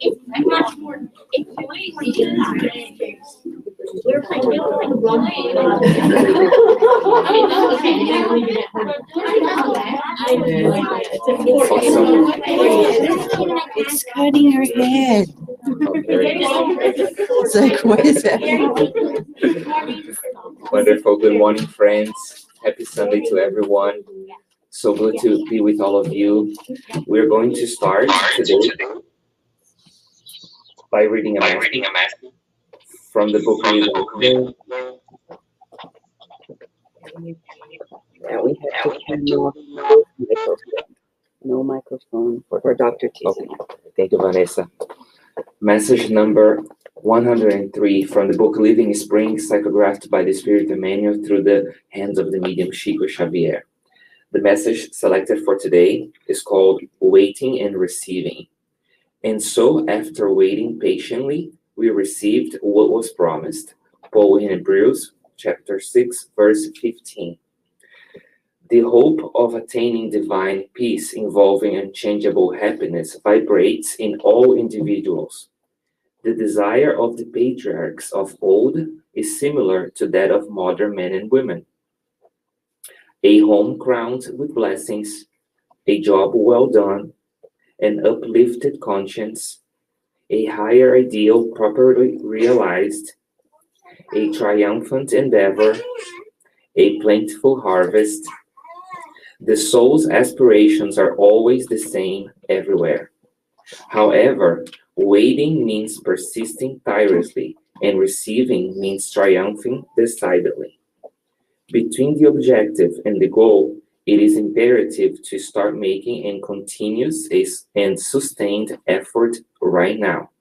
It's much more. It's we're like It's cutting her head. It's like, what is that? Wonderful. Good morning, friends. Happy Sunday to everyone. So good to be with all of you. We're going to start today by reading a message from the book Living. Yeah, we have to turn off microphone. No microphone for Dr. T. Okay. Thank you, Vanessa. Message number 103 from the book Living Spring, psychographed by the Spirit Emmanuel through the hands of the medium Chico Xavier. The message selected for today is called Waiting and Receiving. And so, after waiting patiently, we received what was promised. Paul in Hebrews chapter 6, verse 15. The hope of attaining divine peace involving unchangeable happiness vibrates in all individuals. The desire of the patriarchs of old is similar to that of modern men and women. A home crowned with blessings, a job well done, an uplifted conscience, a higher ideal properly realized, a triumphant endeavor, a plentiful harvest. The soul's aspirations are always the same everywhere. However, waiting means persisting tirelessly, and receiving means triumphing decidedly. Between the objective and the goal, it is imperative to start making a continuous and sustained effort right now.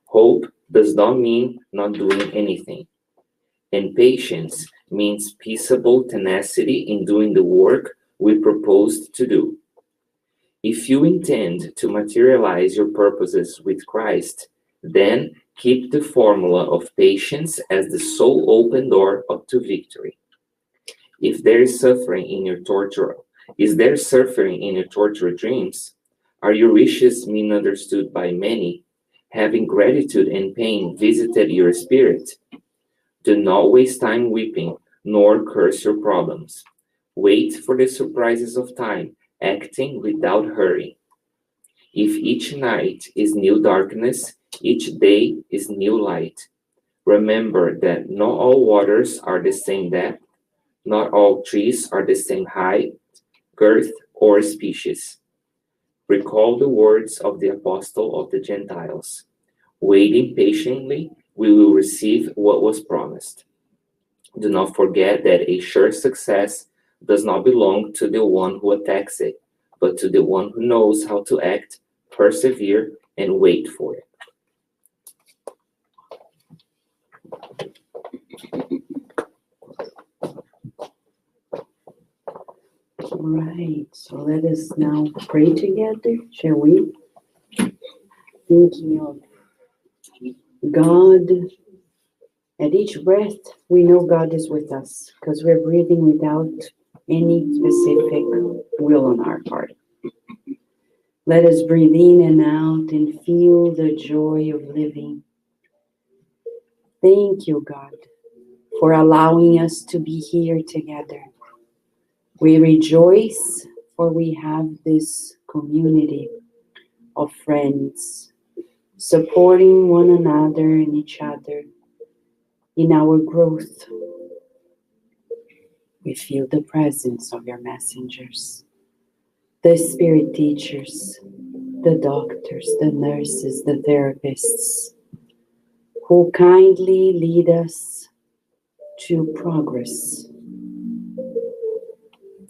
Hope does not mean not doing anything. And patience means peaceable tenacity in doing the work we proposed to do. If you intend to materialize your purposes with Christ, then keep the formula of patience as the sole open door up to victory. If there is suffering in your torture, is there suffering in your tortured dreams? Are your wishes misunderstood by many? Having gratitude and pain visited your spirit? Do not waste time weeping, nor curse your problems. Wait for the surprises of time, acting without hurry. If each night is new darkness, each day is new light. Remember that not all waters are the same depth, not all trees are the same height, girth, or species. Recall the words of the Apostle of the Gentiles. Waiting patiently, we will receive what was promised. Do not forget that a sure success does not belong to the one who attacks it, but to the one who knows how to act, persevere, and wait for it. All right, so let us now pray together, shall we? Thinking of God. At each breath, we know God is with us because we're breathing without any specific will on our part. Let us breathe in and out and feel the joy of living. Thank you, God, for allowing us to be here together. We rejoice for we have this community of friends supporting one another and each other in our growth. We feel the presence of your messengers, the spirit teachers, the doctors, the nurses, the therapists, who kindly lead us to progress.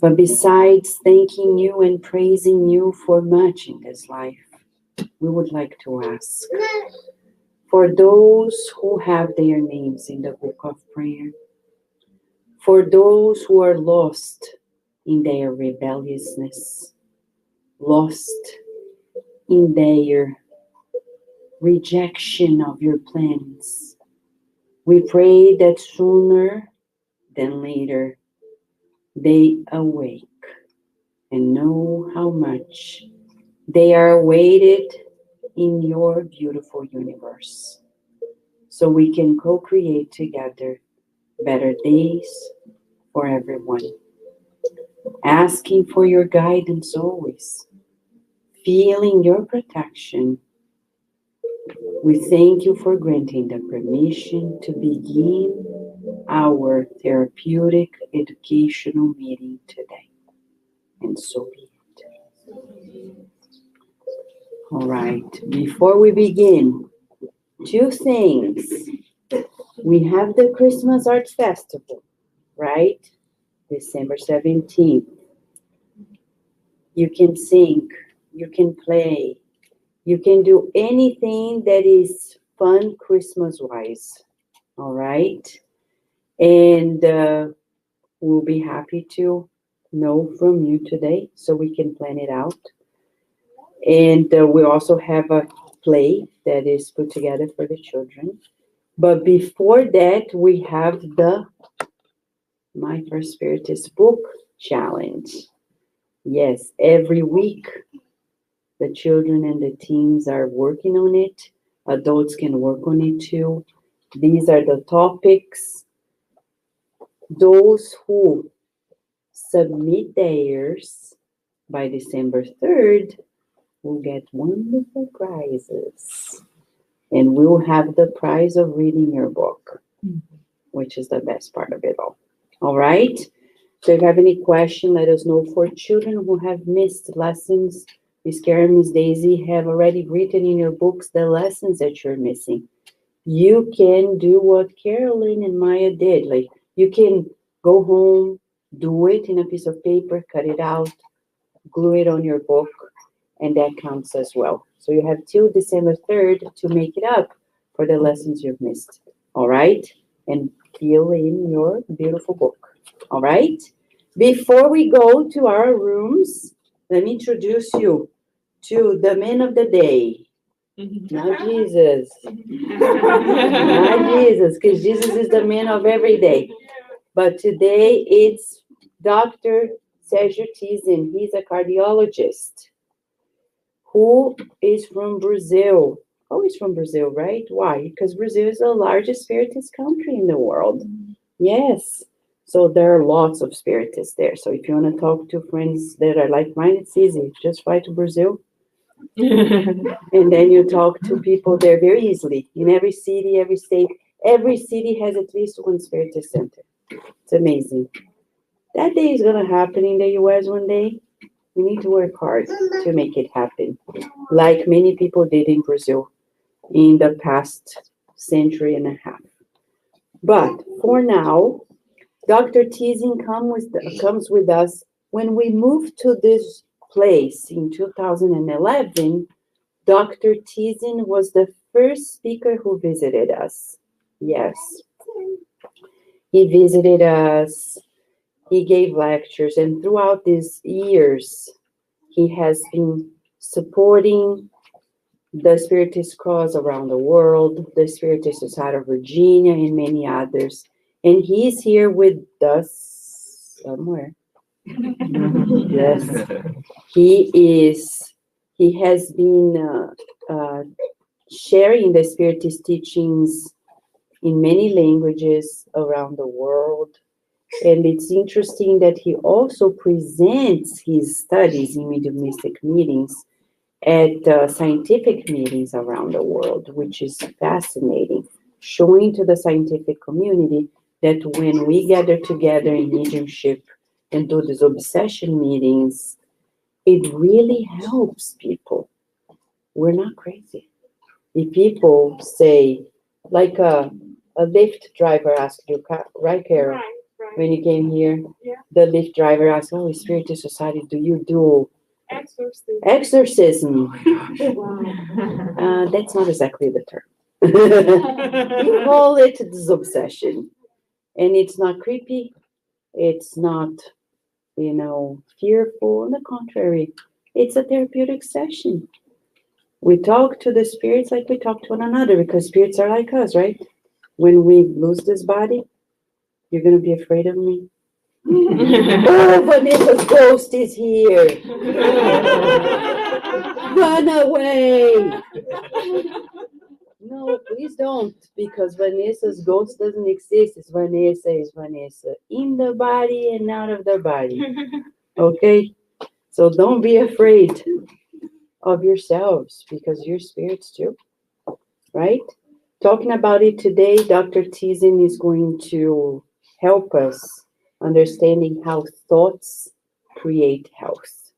But besides thanking you and praising you for much in this life, we would like to ask for those who have their names in the book of prayer, for those who are lost in their rebelliousness, lost in their rejection of your plans. We pray that sooner than later they awake and know how much They are weighted in your beautiful universe, so we can co-create together better days for everyone. Asking for your guidance always, feeling your protection. We thank you for granting the permission to begin our therapeutic educational meeting today. And so be it. All right, before we begin, two things. We have the Christmas Arts Festival, right? December 17th. You can sing, you can play, you can do anything that is fun Christmas-wise, all right? And we'll be happy to know from you today so we can plan it out. And we also have a play that is put together for the children. But before that, we have the My First Spiritist book challenge. Yes, every week the children and the teens are working on it. Adults can work on it too. These are the topics. Those who submit theirs by December 3rd will get wonderful prizes. And we'll have the prize of reading your book, which is the best part of it all. All right? So if you have any question, let us know. For children who have missed lessons, Miss Karen, Miss Daisy have already written in your books the lessons that you're missing. You can do what Carolyn and Maya did. Like, you can go home, do it in a piece of paper, cut it out, glue it on your book, and that counts as well. So you have till December 3rd to make it up for the lessons you've missed. All right? And fill in your beautiful book. All right? Before we go to our rooms, let me introduce you to the man of the day. Not Jesus. Not Jesus, because Jesus is the man of every day. But today it's Dr. Sergio Tizin. He's a cardiologist who is from Brazil. Oh, he's from Brazil, right? Why? Because Brazil is the largest Spiritist country in the world. Yes. So there are lots of Spiritists there. So if you want to talk to friends that are like-minded, it's easy. Just fly to Brazil. And then you talk to people there very easily. In every city, every state, every city has at least one Spiritist center. It's amazing. That day is going to happen in the U.S. one day. We need to work hard to make it happen, like many people did in Brazil in the past century and a half. But for now, Dr. Tizin comes with us. When we moved to this place in 2011, Dr. Tizin was the first speaker who visited us. Yes. He visited us. He gave lectures, and throughout these years, he has been supporting the Spiritist cause around the world, the Spiritist Society of Virginia, and many others. And he's here with us somewhere. Yes. He has been sharing the Spiritist teachings in many languages around the world. And it's interesting that he also presents his studies in mediumistic meetings at scientific meetings around the world, which is fascinating, showing to the scientific community that when we gather together in mediumship and do these obsession meetings, it really helps people. We're not crazy. If people say, like a Lyft driver asked you, right, Carol? Right. When you came here, Yeah. the Lyft driver asked, "Oh, Spiritist Society, do you do exorcism?" That's not exactly the term. You call it this obsession. And it's not creepy. It's not, fearful. On the contrary, it's a therapeutic session. We talk to the spirits like we talk to one another, because spirits are like us, right? When we lose this body, you're going to be afraid of me? Oh, Vanessa's ghost is here. Run away! No, please don't, because Vanessa's ghost doesn't exist. Vanessa is Vanessa in the body and out of the body. Okay? So don't be afraid of yourselves, because you're spirits too, right? Talking about it today, Dr. Tizin is going to help us understanding how thoughts create health.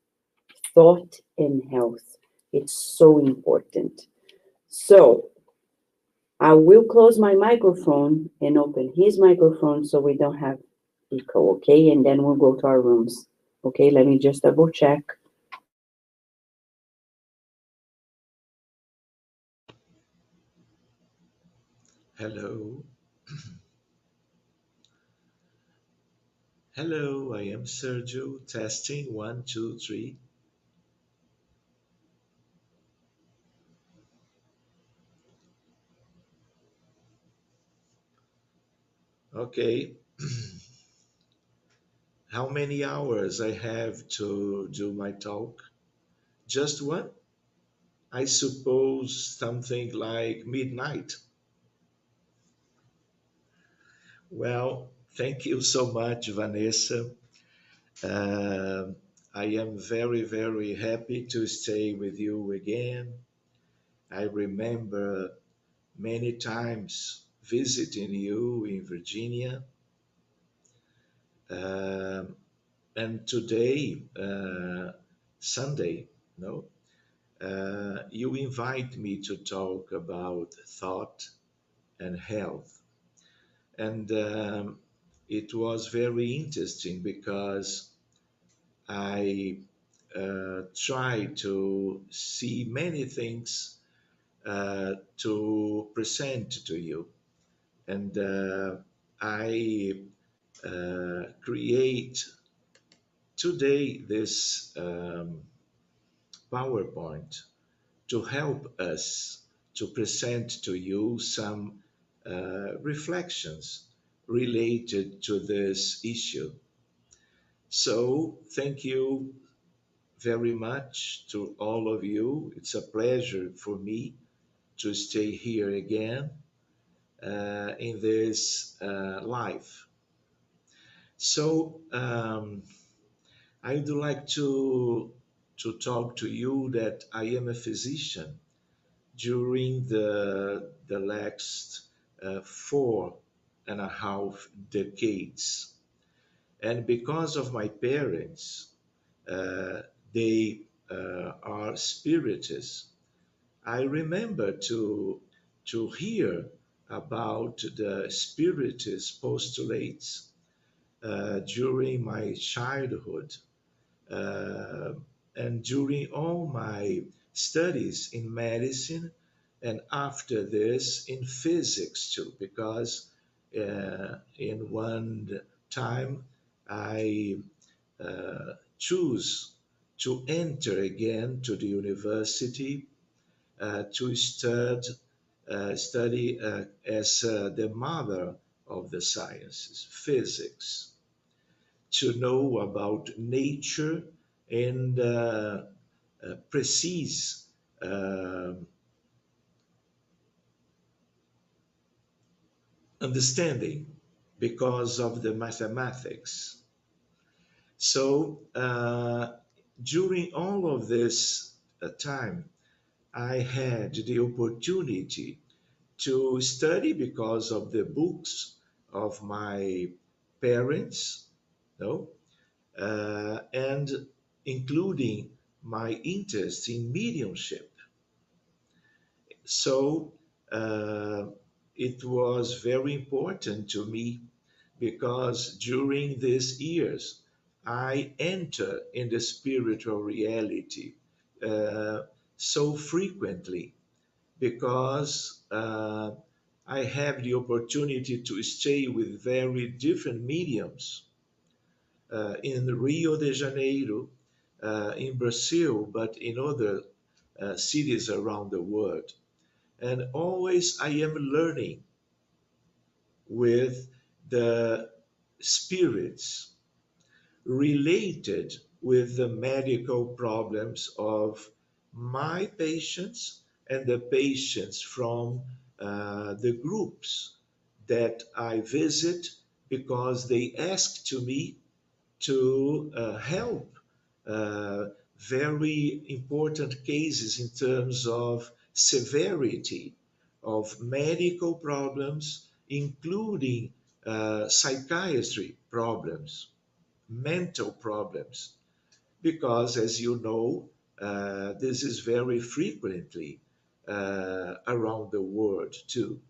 Thought and health. It's so important. So, I will close my microphone and open his microphone so we don't have echo, okay? And then we'll go to our rooms. Okay, let me just double check. Hello. Hello, I am Sergio. Testing 1, 2, 3. Okay. How many hours I have to do my talk? Just one? I suppose something like midnight. Well, thank you so much, Vanessa. Um I am very, very happy to stay with you again. I remember many times visiting you in Virginia. Um, and today, Sunday, no, you invite me to talk about thought and health. And it was very interesting because I try to see many things to present to you. And I create today this PowerPoint to help us to present to you some reflections related to this issue. So, thank you very much to all of you. It's a pleasure for me to stay here again in this life. So, I would like to talk to you that I am a physician during the last 4.5 decades, and because of my parents, they are spiritists. I remember to hear about the spiritist postulates during my childhood uh, and during all my studies in medicine, and after this in physics too, because in one time I choose to enter again to the university to study as the mother of the sciences, physics, to know about nature and precise uh, understanding because of the mathematics. So during all of this time, I had the opportunity to study because of the books of my parents, no, and including my interest in mediumship. So uh, it was very important to me because during these years I enter in the spiritual reality uh, so frequently because I have the opportunity to stay with very different mediums in Rio de Janeiro, in Brazil, but in other cities around the world. And always I am learning with the spirits related with the medical problems of my patients and the patients from the groups that I visit, because they ask to me to help uh, very important cases in terms of severity of medical problems, including psychiatry problems, mental problems, because as you know, this is very frequently around the world too.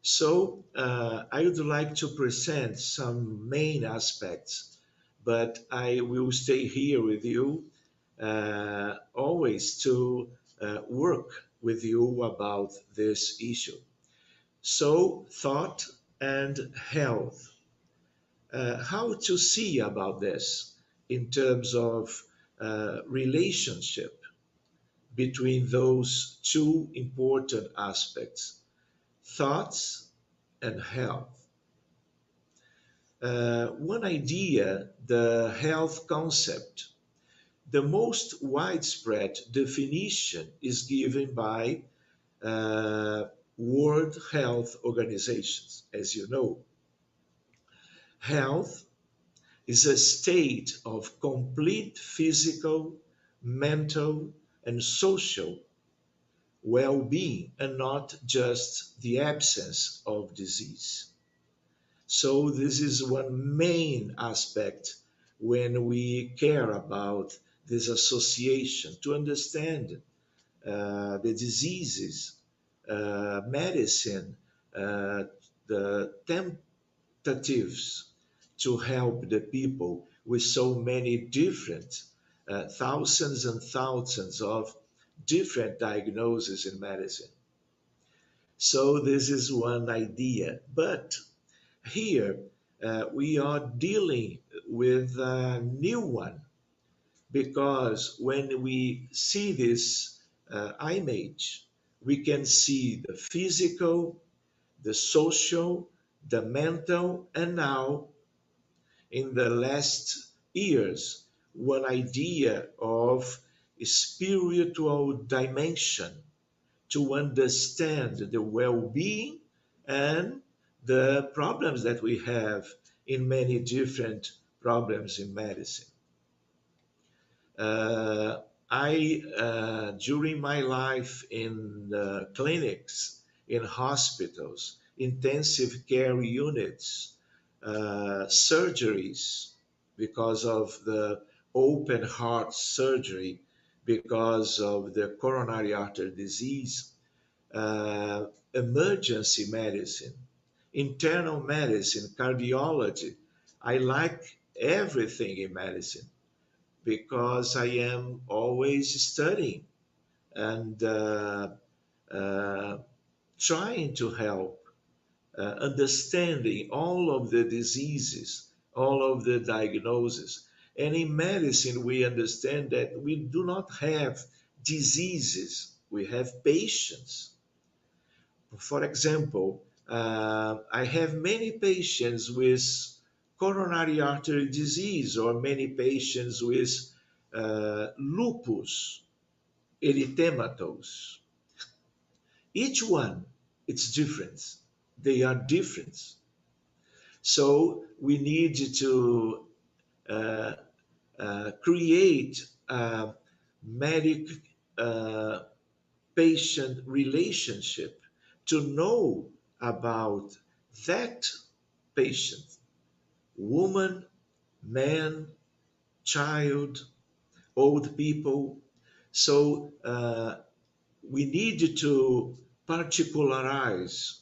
So I would like to present some main aspects, but I will stay here with you always to work with you about this issue. So, thought and health. How to see about this in terms of relationship between those two important aspects, thoughts and health. One idea, the health concept, the most widespread definition is given by uh, World Health Organizations. As you know, health is a state of complete physical, mental, and social well being, and not just the absence of disease. So, this is one main aspect when we care about this association to understand the diseases, medicine, uh, the tentatives to help the people with so many different, thousands and thousands of different diagnoses in medicine. So, this is one idea. But here we are dealing with a new one, because when we see this image, we can see the physical, the social, the mental, and now in the last years, one idea of a spiritual dimension to understand the well being and the problems that we have in many different problems in medicine. Uh, during my life in clinics, in hospitals, intensive care units, surgeries, because of the open heart surgery, because of the coronary artery disease, emergency medicine, internal medicine, cardiology. I like everything in medicine because I am always studying and uh, trying to help, understanding all of the diseases, all of the diagnoses. And in medicine, we understand that we do not have diseases, we have patients. For example, I have many patients with coronary artery disease or many patients with lupus erythematosus. Each one, it's different. They are different. So we need to uh, create a medic uh, patient relationship to know about that patient, woman, man, child, old people. So we need to particularize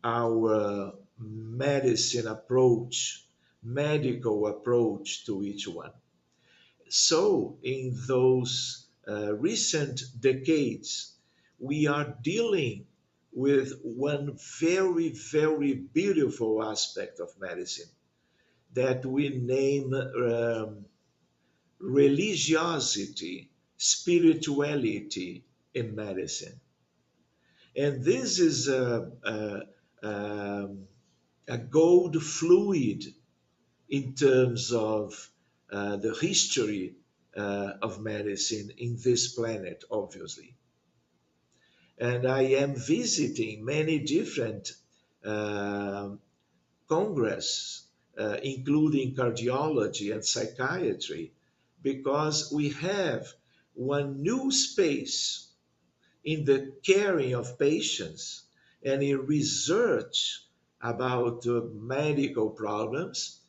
our medicine approach, medical approach to each one. So, in those recent decades, we are dealing with one very, very beautiful aspect of medicine that we name religiosity, spirituality in medicine. And this is a gold fluid in terms of the history of medicine in this planet, obviously. And I am visiting many different uh, congress, including cardiology and psychiatry, because we have one new space in the caring of patients and in research about medical problems.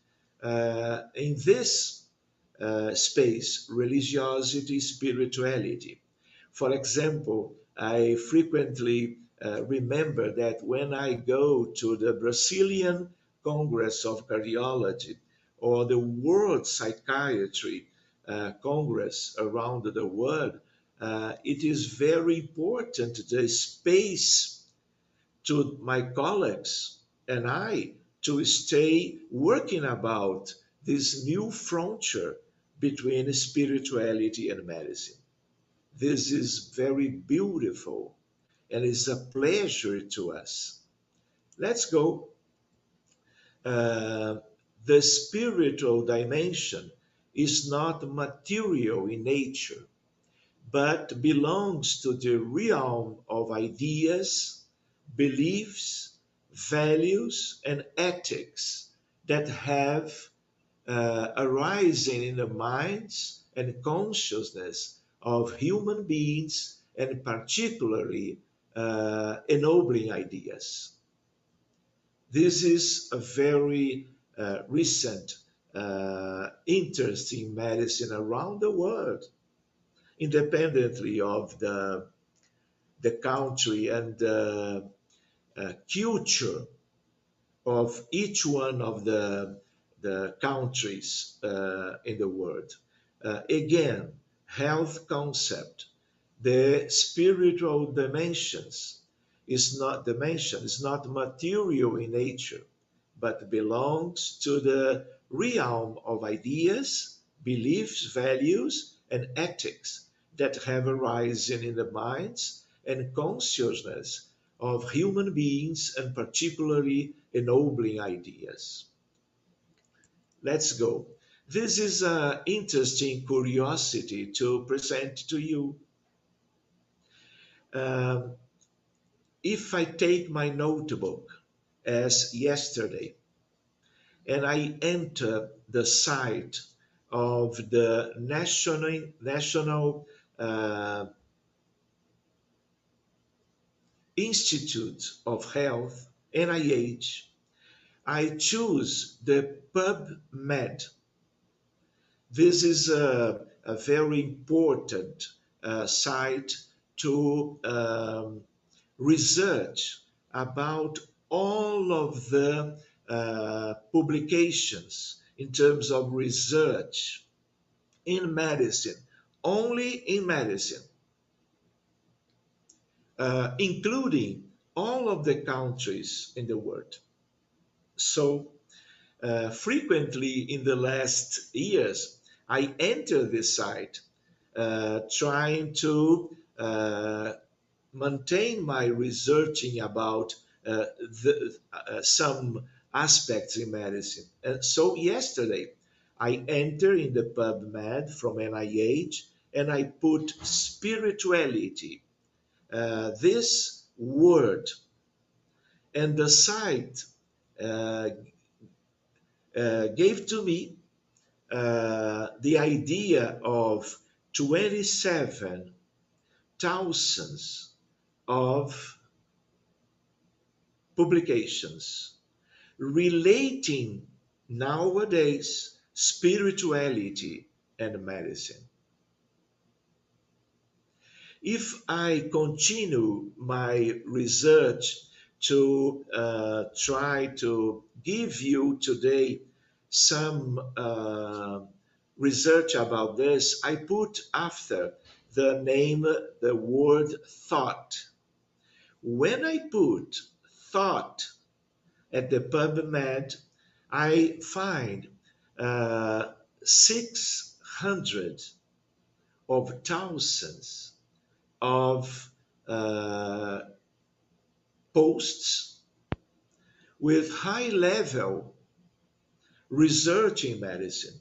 In this space, religiosity, spirituality. For example, I frequently remember that when I go to the Brazilian Congress of Cardiology or the World Psychiatry Congress around the world, it is very important the space to my colleagues and I to stay working about this new frontier between spirituality and medicine. This is very beautiful and is a pleasure to us. Let's go. Uh, the spiritual dimension is not material in nature, but belongs to the realm of ideas, beliefs, values, and ethics that have arisen in the minds and consciousness of human beings, and particularly ennobling ideas. This is a very recent interest in medicine around the world, independently of the country and the culture of each one of the countries in the world. Again, health concept, the spiritual dimension is not material in nature, but belongs to the realm of ideas, beliefs, values, and ethics that have arisen in the minds and consciousness of human beings, and particularly ennobling ideas. Let's go. This is an interesting curiosity to present to you. Um, if I take my notebook as yesterday and I enter the site of the National Institute of Health, NIH, I choose the PubMed. This is a very important site to research about all of the publications in terms of research in medicine, only in medicine, including all of the countries in the world. So, frequently in the last years, I enter this site trying to maintain my researching about some aspects in medicine. And so yesterday, I enter in the PubMed from NIH and I put spirituality, this word, and the site uh, gave to me the idea of 27 thousands of publications relating nowadays spirituality and medicine. If I continue my research to try to give you today some research about this, I put after the name the word thought. When I put thought at the PubMed, I find 600 of thousands of posts with high level research in medicine.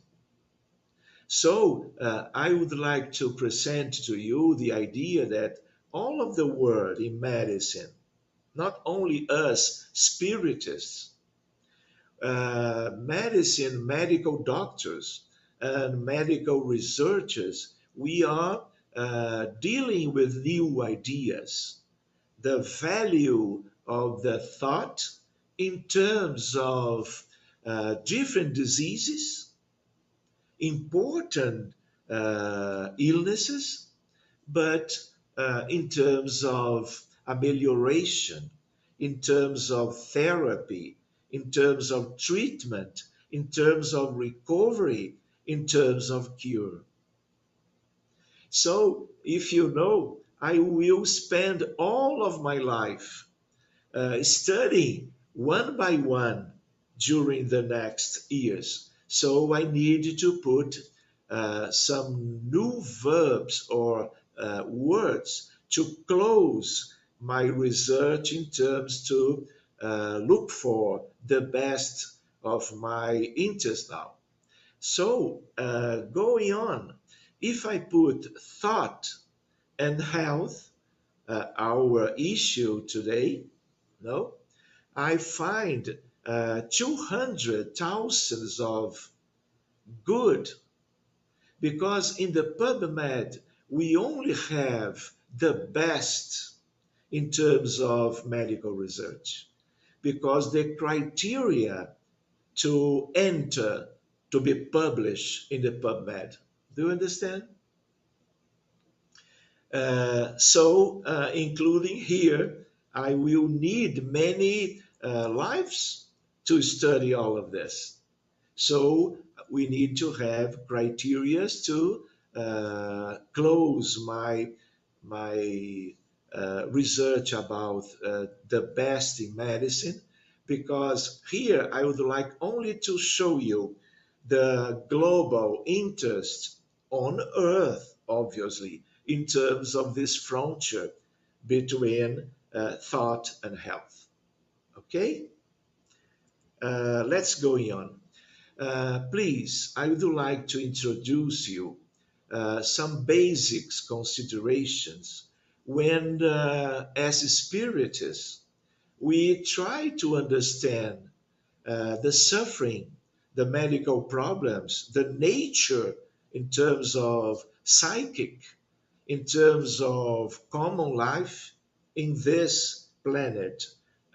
So I would like to present to you the idea that all of the world in medicine, not only us spiritists, medicine, medical doctors, and medical researchers, we are dealing with new ideas. The value of the thought in terms of different diseases, important illnesses, but in terms of amelioration, in terms of therapy, in terms of treatment, in terms of recovery, in terms of cure. So, if you know, I will spend all of my life studying one by one during the next years. So I need to put some new verbs or words to close my research in terms to look for the best of my interest now. So going on, if I put thought and health, our issue today, no, I find 200,000 of good, because in the PubMed we only have the best in terms of medical research, because the criteria to enter to be published in the PubMed. Do you understand? Including here, I will need many lives to study all of this. So we need to have criteria to close my research about the best in medicine, because here I would like only to show you the global interest on Earth, obviously, in terms of this frontier between thought and health. Okay, let's go on. Please, I would like to introduce you some basics considerations when, as spiritists, we try to understand the suffering, the medical problems, the nature in terms of psychic, in terms of common life in this planet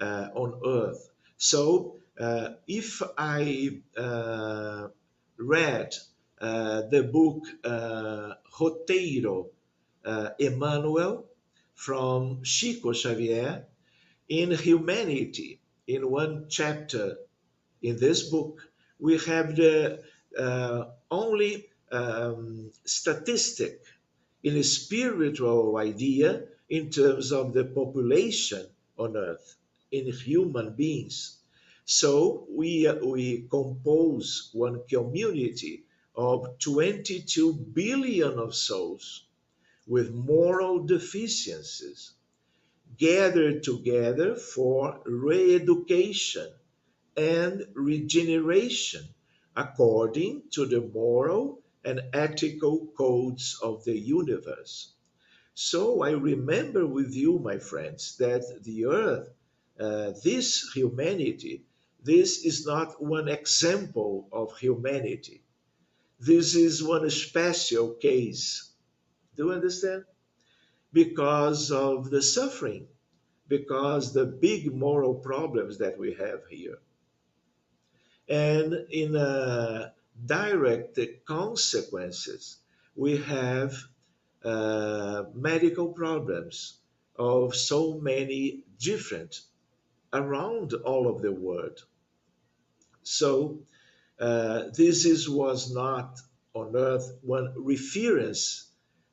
on Earth. So, if I read the book Roteiro Emmanuel from Chico Xavier, in Humanity, in one chapter in this book, we have the only statistic in a spiritual idea in terms of the population on earth, in human beings. So we compose one community of 22 billion of souls with moral deficiencies gathered together for re-education and regeneration according to the moral and ethical codes of the universe. So I remember with you, my friends, that the earth, this humanity, this is not one example of humanity. This is one special case. Do you understand? Because of the suffering, because the big moral problems that we have here. And in direct consequences, we have medical problems of so many different around all of the world. So was not on earth one reference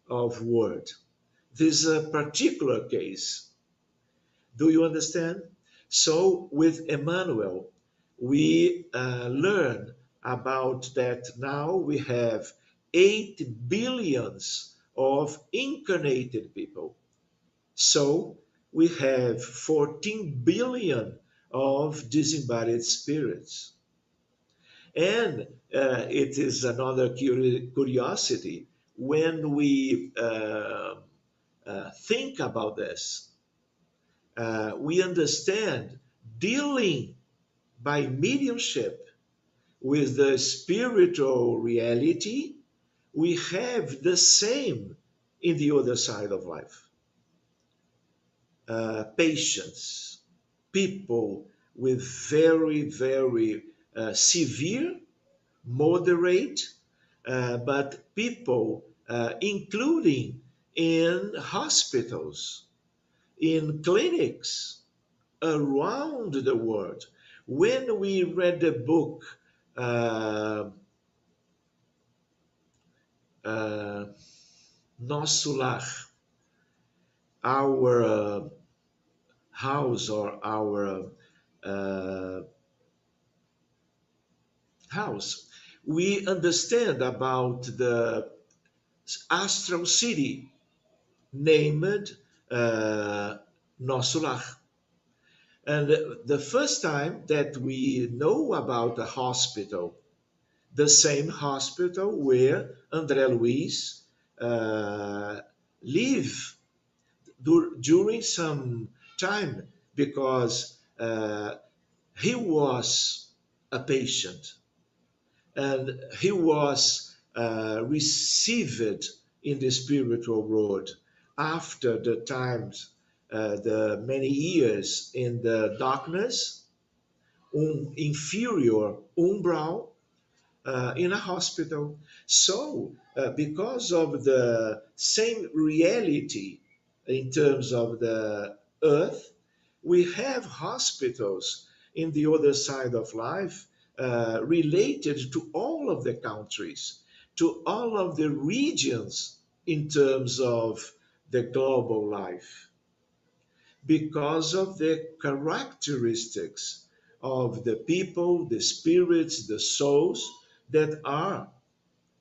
of word. This is a particular case. Do you understand? So with Emmanuel, we learn about that now we have 8 billions of incarnated people. So we have 14 billion of disembodied spirits. And it is another curiosity when we think about this. We understand dealing by mediumship with the spiritual reality, we have the same in the other side of life. Patience, people with very, very severe, moderate, but people, including in hospitals, in clinics around the world. When we read the book, uh, uh, Nosso Lar, our house or our uh, house, we understand about the astral city named Nosso Lar. And the first time that we know about a hospital, the same hospital where André Luiz uh, lived during some time, because he was a patient and he was received in the spiritual world after the times, the many years in the darkness, inferior umbral, in a hospital. So, because of the same reality in terms of the earth, we have hospitals in the other side of life related to all of the countries, to all of the regions in terms of the global life, because of the characteristics of the people, the spirits, the souls that are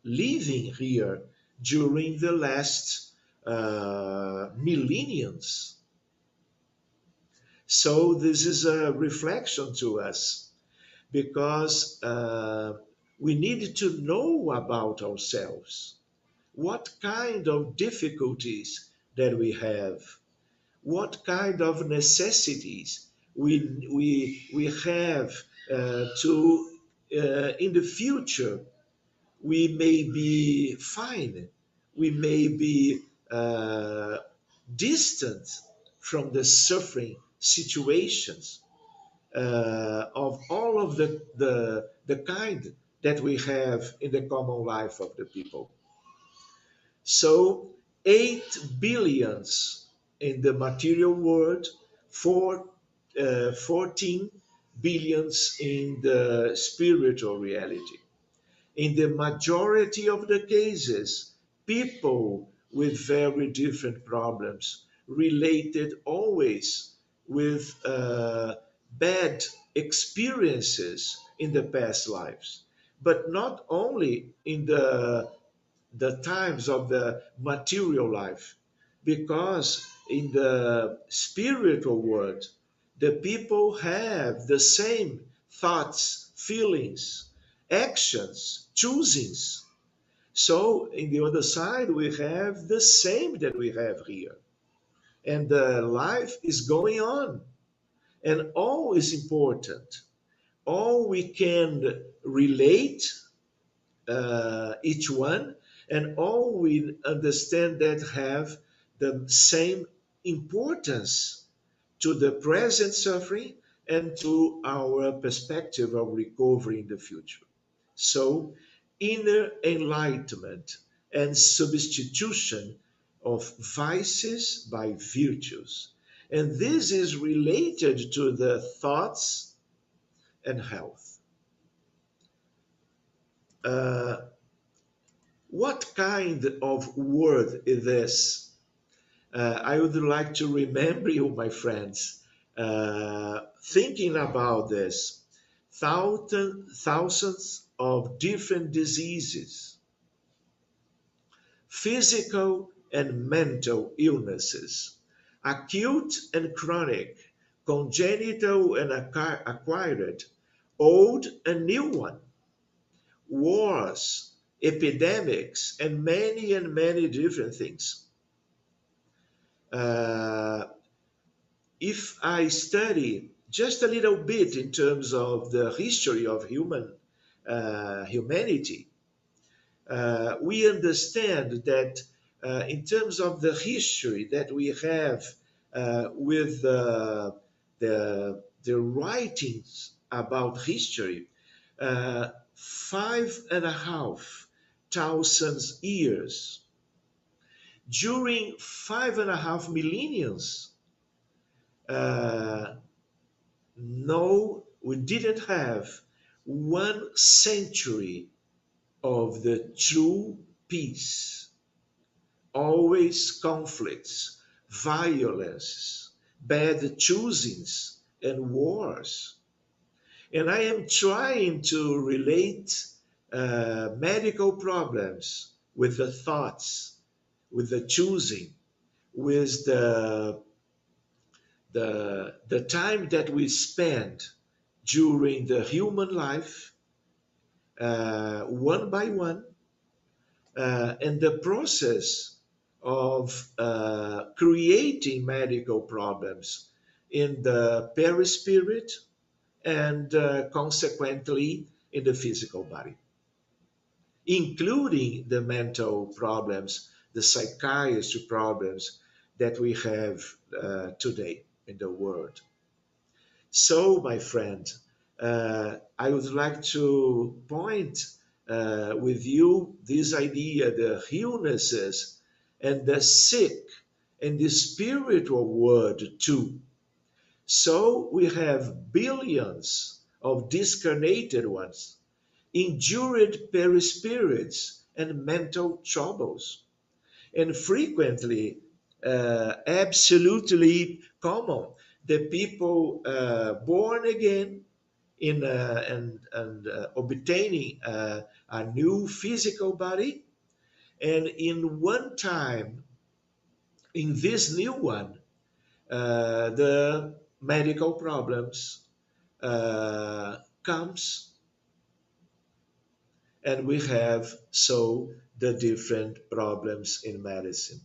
living here during the last millenniums. So, this is a reflection to us, because we need to know about ourselves. What kind of difficulties that we have, what kind of necessities we have to in the future. We may be fine, we may be distant from the suffering situations of all of the kind that we have in the common life of the people. So 8 billions in the material world, for 14 billions in the spiritual reality. In the majority of the cases, people with very different problems related always with bad experiences in the past lives, but not only in the times of the material life, because in the spiritual world, the people have the same thoughts, feelings, actions, choosings. So, in the other side, we have the same that we have here. And the life is going on, and all is important. All we can relate, each one, and all we understand that have the same importance to the present suffering and to our perspective of recovery in the future. So, inner enlightenment and substitution of vices by virtues. And this is related to the thoughts and health. Uh, what kind of word is this? I would like to remember you, my friends, thinking about this. Thousands of different diseases, physical and mental illnesses, acute and chronic, congenital and acquired, old and new one. wars, epidemics, and many different things. Uh, if I study just a little bit in terms of the history of humanity, we understand that in terms of the history that we have with the writings about history, 5,500 years. During 5.5 millenniums, uh, no, we didn't have 1 century of the true peace. Always conflicts, violence, bad choosings, and wars. And I am trying to relate medical problems with the thoughts, with the choosing, with the time that we spend during the human life, one by one, and the process of creating medical problems in the perispirit and consequently in the physical body, including the mental problems, the psychiatry problems that we have today in the world. So, my friend, I would like to point with you this idea, the illnesses and the sick and the spiritual world too. So we have billions of discarnated ones, endured perispirits and mental troubles, and frequently, absolutely common, the people born again in and obtaining a new physical body, and in one time, in this new one, the medical problems comes, and we have so the different problems in medicine.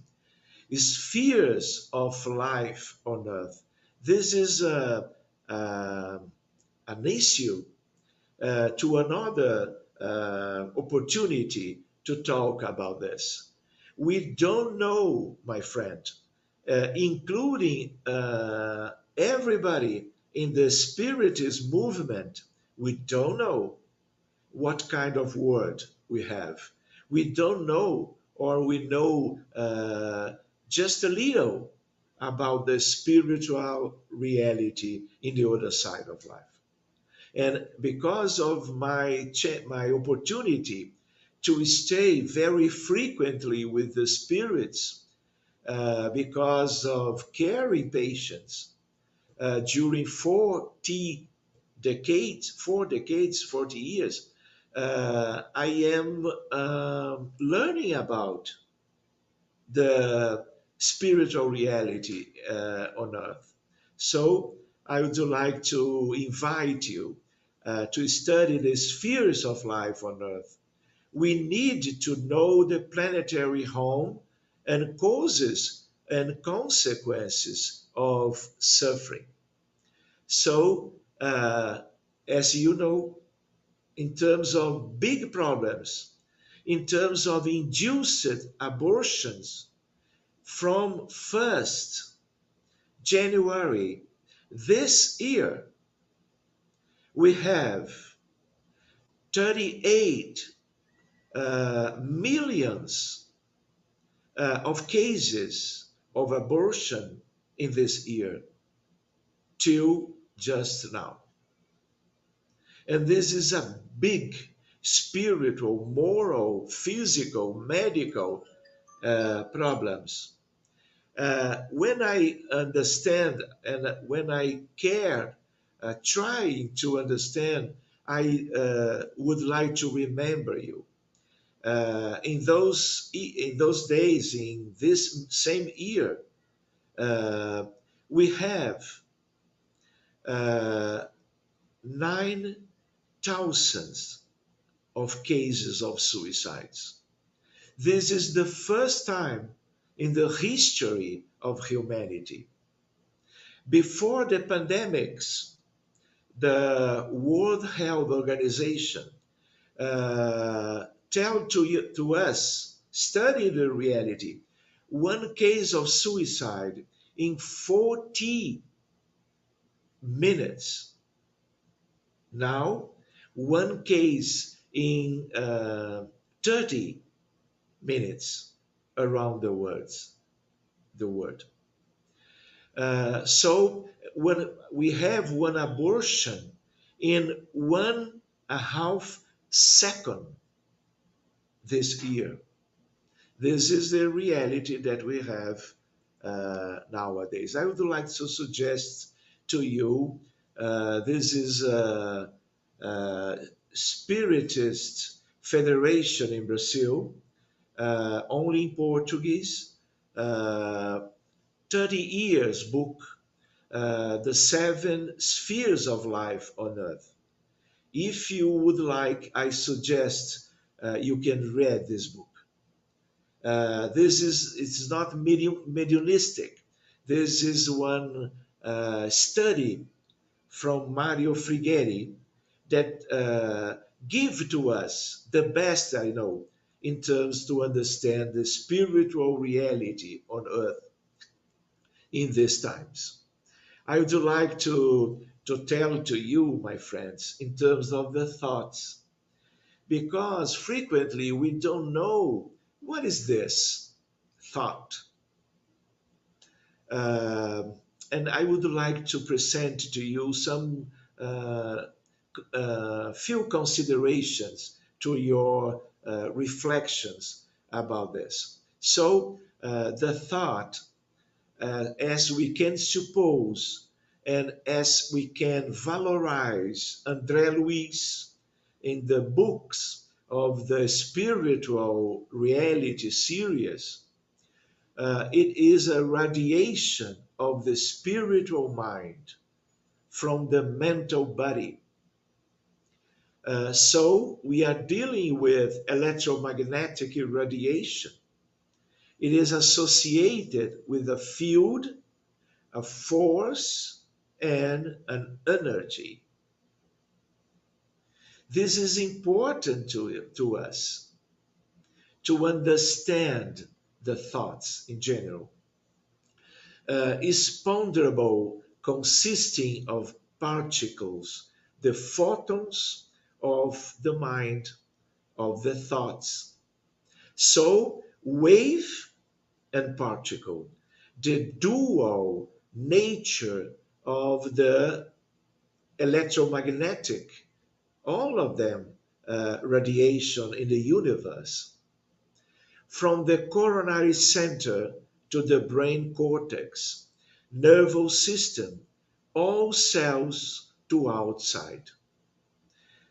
Spheres of life on earth. This is an issue to another opportunity to talk about this. We don't know, my friend, including everybody in the Spiritist movement, we don't know what kind of word we have. We don't know, or we know just a little about the spiritual reality in the other side of life. And because of my opportunity to stay very frequently with the spirits, because of caring patients during 4 decades, 40 years, I am learning about the spiritual reality on earth. So I would like to invite you to study the spheres of life on earth. We need to know the planetary home and causes and consequences of suffering. So, as you know, in terms of big problems, in terms of induced abortions, from 1st January this year, we have 38 millions of cases of abortion in this year till just now. And this is a big spiritual, moral, physical, medical problems. When I understand and when I care, trying to understand, I would like to remember you. In those days, in this same year, uh, we have 9,000 of cases of suicides. This is the first time in the history of humanity. Before the pandemics, the World Health Organization tell to us, study the reality, one case of suicide in 40 minutes. Now, one case in 30 minutes around the world. The world. So when we have one abortion in 1.5 second this year, this is the reality that we have nowadays. I would like to suggest to you, this is a Spiritist Federation in Brazil, only in Portuguese, 30 years book, The Seven Spheres of Life on Earth. If you would like, I suggest you can read this book. It's not mediumistic. This is one study from Mario Frigeri that give to us the best I know in terms to understand the spiritual reality on earth in these times. I would like to tell to you, my friends, in terms of the thoughts, because frequently we don't know what is this thought. Uh, and I would like to present to you some few considerations to your reflections about this. So, the thought, as we can suppose and as we can valorize André Luiz in the books of the spiritual reality series, it is a radiation of the spiritual mind from the mental body. So we are dealing with electromagnetic radiation. It is associated with a field, a force, and an energy. This is important to us to understand the thoughts in general. Is ponderable, consisting of particles, the photons of the mind, of the thoughts. So, wave and particle, the dual nature of the electromagnetic, all of them radiation in the universe, from the coronary center to the brain cortex, nervous system, all cells to outside.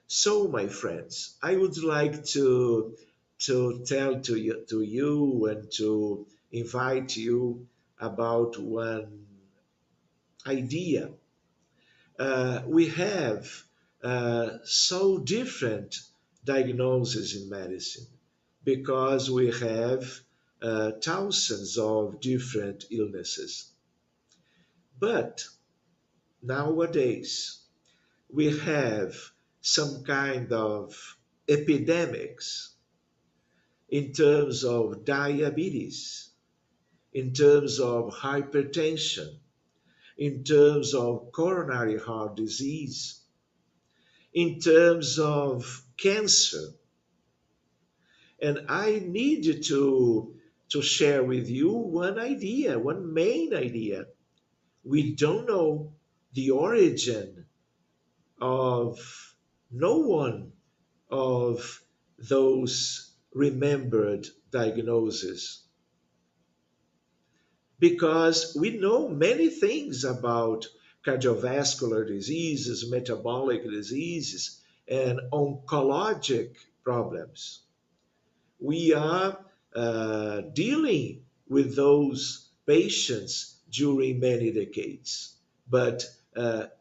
So, my friends, I would like to tell to you and to invite you about one idea. We have so different diagnoses in medicine because we have thousands of different illnesses. But nowadays, we have some kind of epidemics in terms of diabetes, in terms of hypertension, in terms of coronary heart disease, in terms of cancer. And I need to share with you one idea, one main idea. We don't know the origin of no one of those remembered diagnoses, because we know many things about cardiovascular diseases, metabolic diseases, and oncologic problems. We are dealing with those patients during many decades. But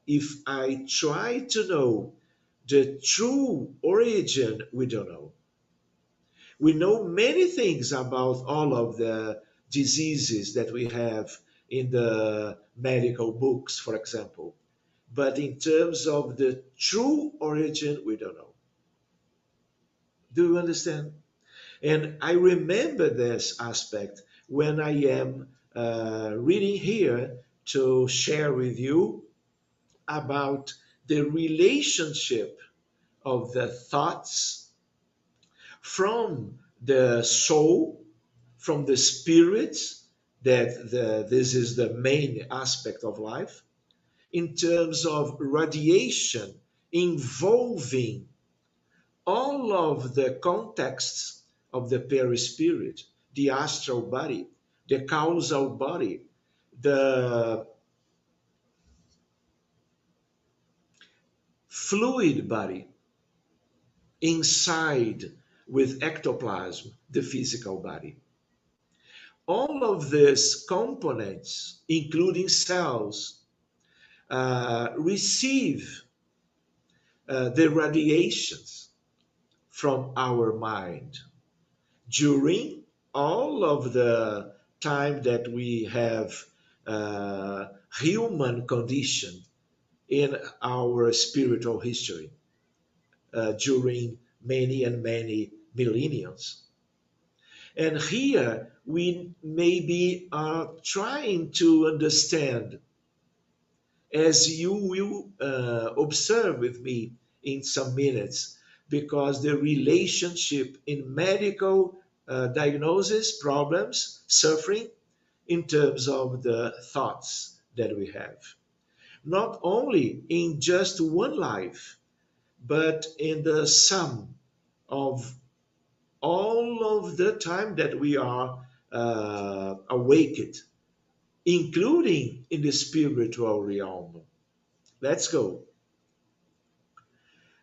if I try to know the true origin, we don't know. We know many things about all of the diseases that we have in the medical books, for example. But in terms of the true origin, we don't know. Do you understand? And I remember this aspect when I am reading here to share with you about the relationship of the thoughts from the soul, from the spirit, that this is the main aspect of life, in terms of radiation involving all of the contexts of the perispirit, the astral body, the causal body, the fluid body inside with ectoplasm, the physical body. All of these components, including cells, receive the radiations from our mind during all of the time that we have human condition in our spiritual history during many and many millenniums. And here we maybe are trying to understand, as you will observe with me in some minutes, because the relationship in medical diagnosis, problems, suffering, in terms of the thoughts that we have. Not only in just one life, but in the sum of all of the time that we are awakened, including in the spiritual realm. Let's go.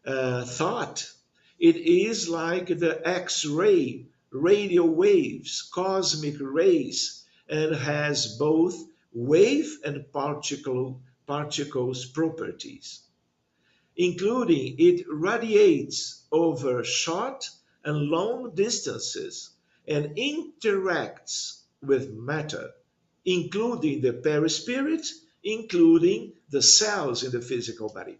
Thought. It is like the X-ray, radio waves, cosmic rays, and has both wave and particles properties, including it radiates over short and long distances and interacts with matter, including the perispirit, including the cells in the physical body,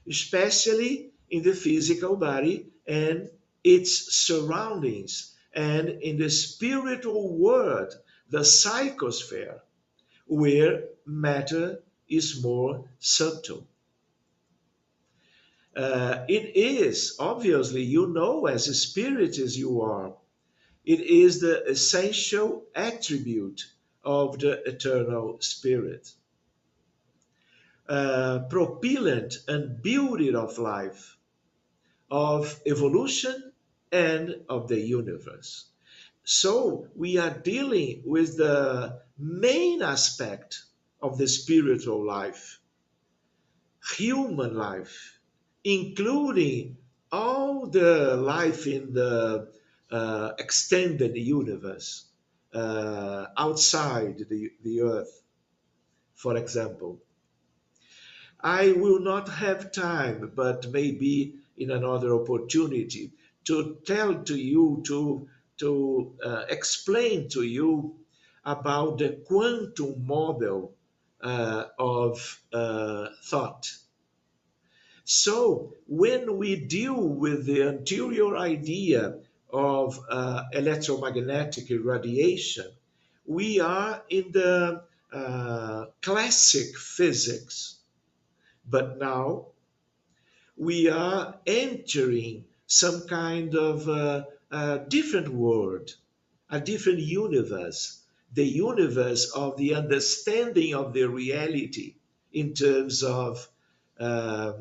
especially in the physical body and its surroundings, and in the spiritual world, the psychosphere, where matter is more subtle. It is, obviously, you know, as a spirit as you are, it is the essential attribute of the eternal spirit, propellant and builder of life, of evolution, and of the universe. So we are dealing with the main aspect of the spiritual life, human life, including all the life in the extended universe outside the earth, for example. I will not have time, but maybe in another opportunity, to tell to you, to explain to you about the quantum model of thought. So, when we deal with the anterior idea of electromagnetic radiation, we are in the classic physics. But now we are entering some kind of different world, a different universe, the universe of the understanding of the reality in terms of uh,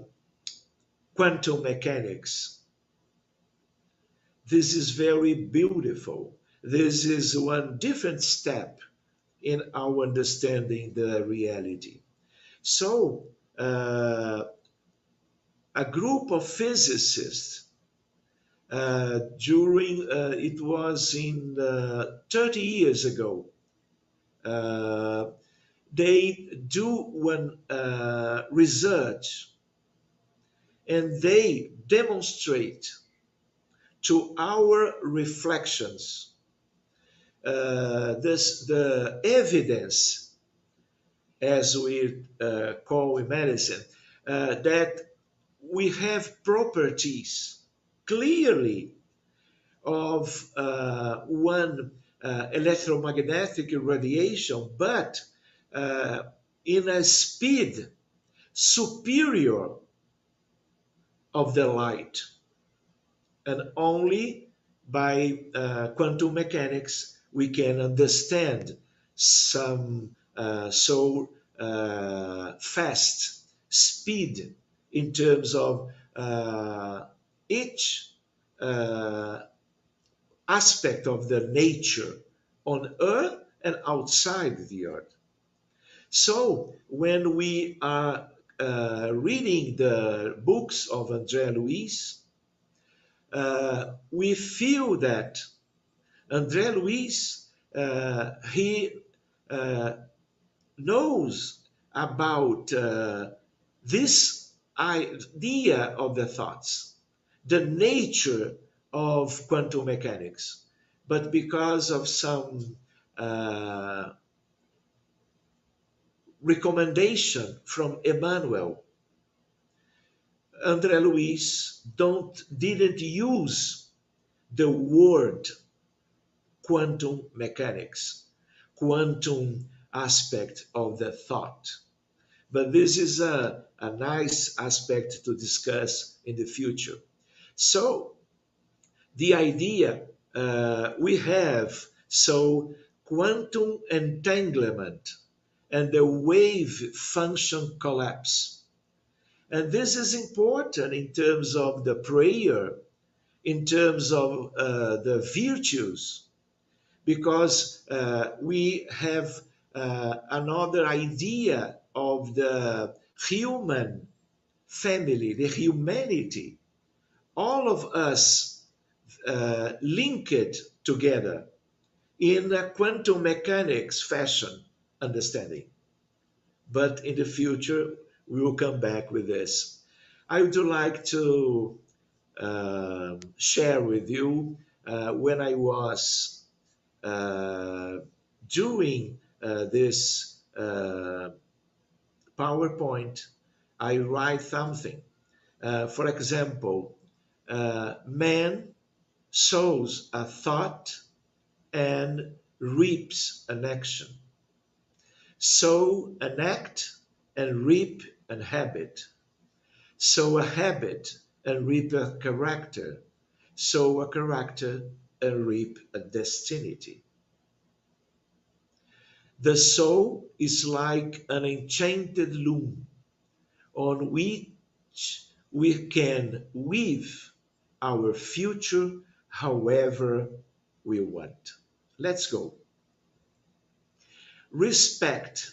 quantum mechanics. This is very beautiful. This is one different step in our understanding the reality. So, a group of physicists during it was in 30 years ago, uh, they do one research, and they demonstrate to our reflections the evidence, as we call in medicine, that we have properties clearly of one electromagnetic radiation, but in a speed superior of the light. And only by quantum mechanics we can understand some fast speed in terms of each uh, aspect of the nature on earth and outside the earth. So when we are reading the books of André Luiz, we feel that André Luiz, he uh, knows about this idea of the thoughts, the nature of quantum mechanics. But because of some recommendation from Emmanuel, André Luiz didn't use the word quantum mechanics, quantum aspect of the thought. But this is a nice aspect to discuss in the future. So the idea we have, so quantum entanglement and the wave function collapse. And this is important in terms of the prayer, in terms of the virtues, because we have another idea of the human family, the humanity, all of us linked together in a quantum mechanics fashion understanding. But in the future, we will come back with this. I would like to share with you when I was doing this PowerPoint, I write something. For example, man sows a thought and reaps an action. Sow an act and reap an habit. Sow a habit and reap a character. Sow a character and reap a destiny. The soul is like an enchanted loom on which we can weave our future however we want. Let's go. Respect,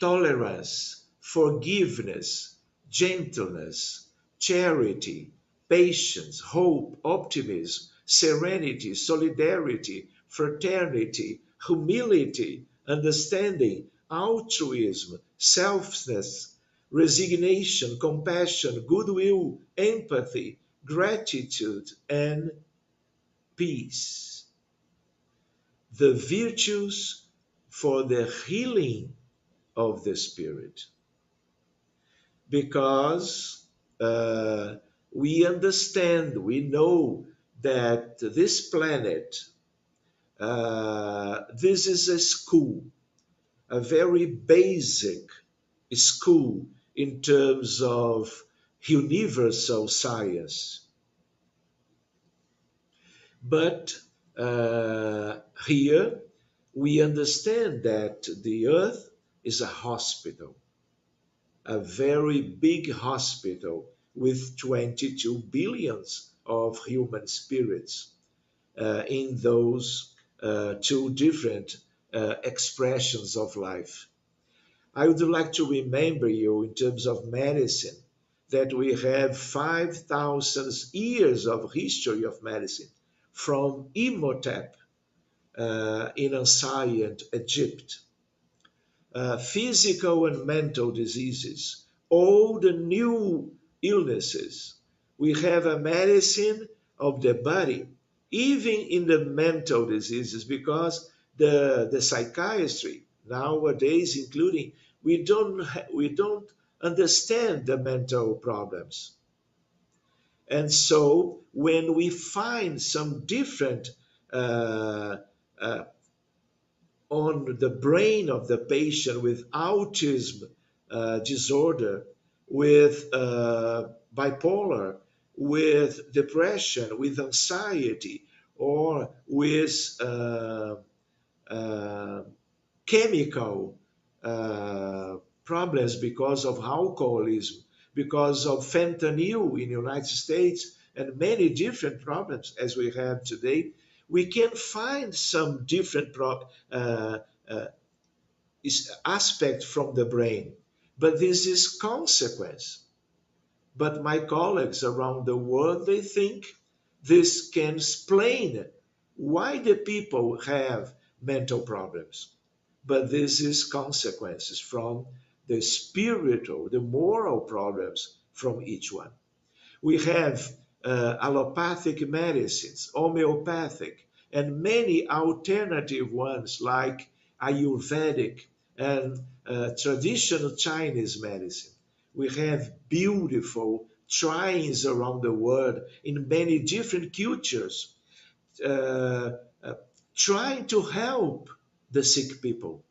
tolerance, forgiveness, gentleness, charity, patience, hope, optimism, serenity, solidarity, fraternity, humility, understanding, altruism, selflessness, resignation, compassion, goodwill, empathy, gratitude, and peace. The virtues for the healing of the spirit. Because we understand, we know that this planet, this is a school, a very basic school in terms of universal science. But here we understand that the earth is a hospital, a very big hospital with 22 billions of human spirits in those two different expressions of life. I would like to remember you in terms of medicine that we have 5,000 years of history of medicine from Imhotep in ancient Egypt. Physical and mental diseases, old and new illnesses. We have a medicine of the body, even in the mental diseases, because the psychiatry nowadays, including, we don't understand the mental problems. And so when we find some different uh, uh, on the brain of the patient with autism disorder, with bipolar, with depression, with anxiety, or with uh, chemical uh, problems because of alcoholism, because of fentanyl in the United States, and many different problems as we have today, we can find some different uh, aspect from the brain. But this is consequence. But my colleagues around the world, they think this can explain why the people have mental problems. But this is consequences from the spiritual, the moral problems from each one. We have allopathic medicines, homeopathic, and many alternative ones like Ayurvedic and traditional Chinese medicine. We have beautiful shrines around the world in many different cultures, uh, uh, trying to help the sick people.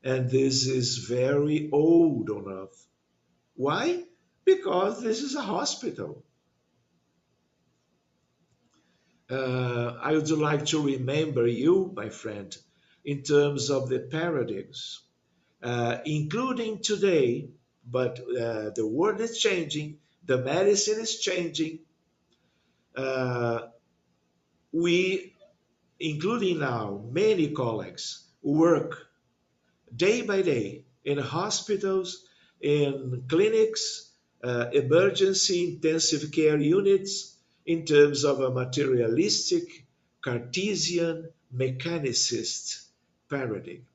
And this is very old on earth. Why? Because this is a hospital. I would like to remember you, my friend, in terms of the paradigms, including today, but the world is changing, the medicine is changing. Uh, we, including now, many colleagues work day by day in hospitals, in clinics, emergency intensive care units, in terms of a materialistic, Cartesian, mechanicist paradigm.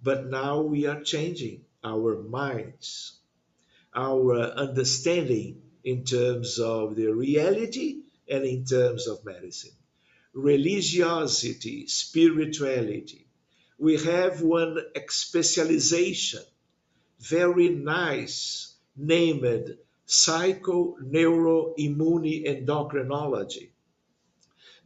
But now we are changing our minds, our understanding in terms of the reality and in terms of medicine. Religiosity, spirituality. We have one specialization, very nice, named psychoneuroimmunoendocrinology,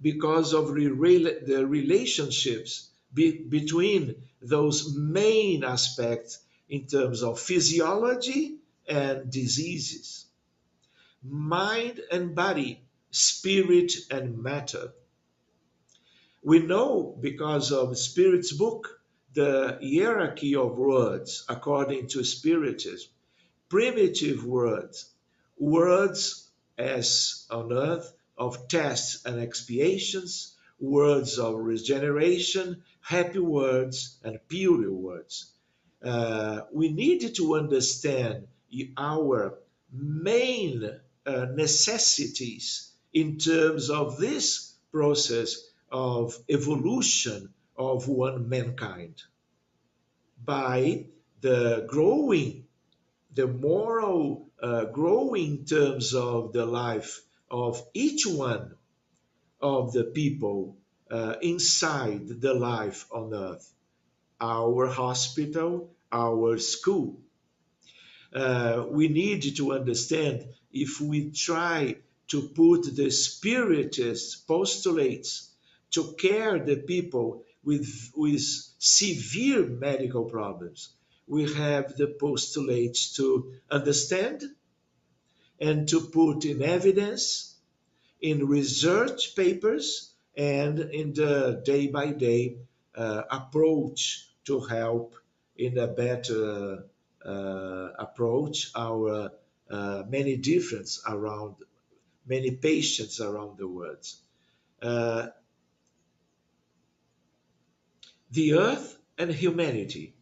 because of the relationships between those main aspects in terms of physiology and diseases, mind and body, spirit and matter. We know because of Spirit's book the hierarchy of words according to Spiritism. Primitive words, words as on earth of tests and expiations, words of regeneration, happy words, and pure words. We need to understand our main necessities in terms of this process of evolution of one mankind by the growing, the moral growing in terms of the life of each one of the people inside the life on earth, our hospital, our school. We need to understand, if we try to put the Spiritist postulates to care the people with severe medical problems, we have the postulates to understand and to put in evidence in research papers and in the day by day approach to help in a better approach our many difference around many patients around the world. Uh, the earth and humanity.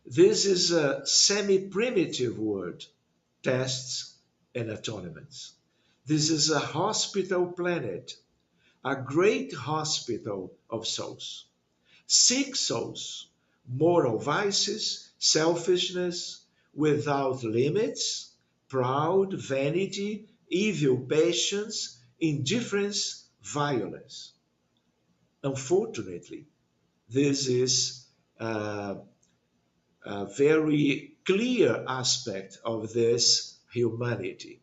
This is a semi-primitive word, tests and atonements. This is a hospital planet, a great hospital of souls. Sick souls, moral vices, selfishness, without limits, proud, vanity, evil passions, indifference, violence. Unfortunately, this is a very clear aspect of this humanity.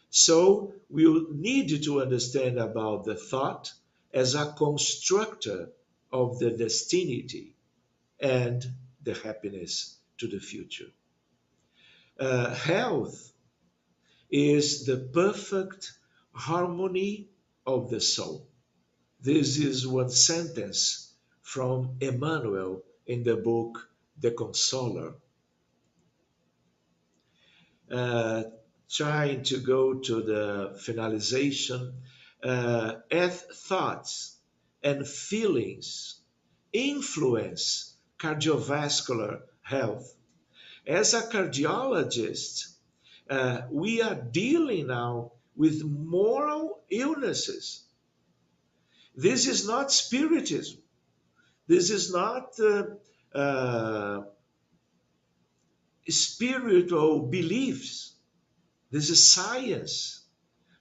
So we need to understand about the thought as a constructor of the destiny and the happiness to the future. Health is the perfect harmony of the soul. This is one sentence from Emmanuel in the book The Consoler. Uh, Trying to go to the finalization, as thoughts and feelings influence cardiovascular health. As a cardiologist, we are dealing now with moral illnesses. This is not spiritism. This is not spiritual beliefs. This is science,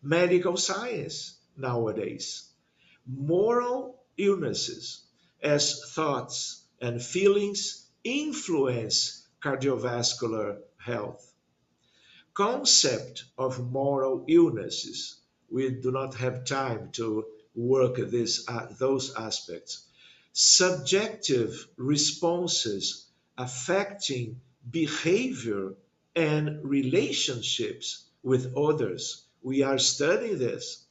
medical science nowadays. Moral illnesses as thoughts and feelings influence cardiovascular health. Concept of moral illnesses. We do not have time to work those aspects. Subjective responses affecting behavior and relationships with others. We are studying this.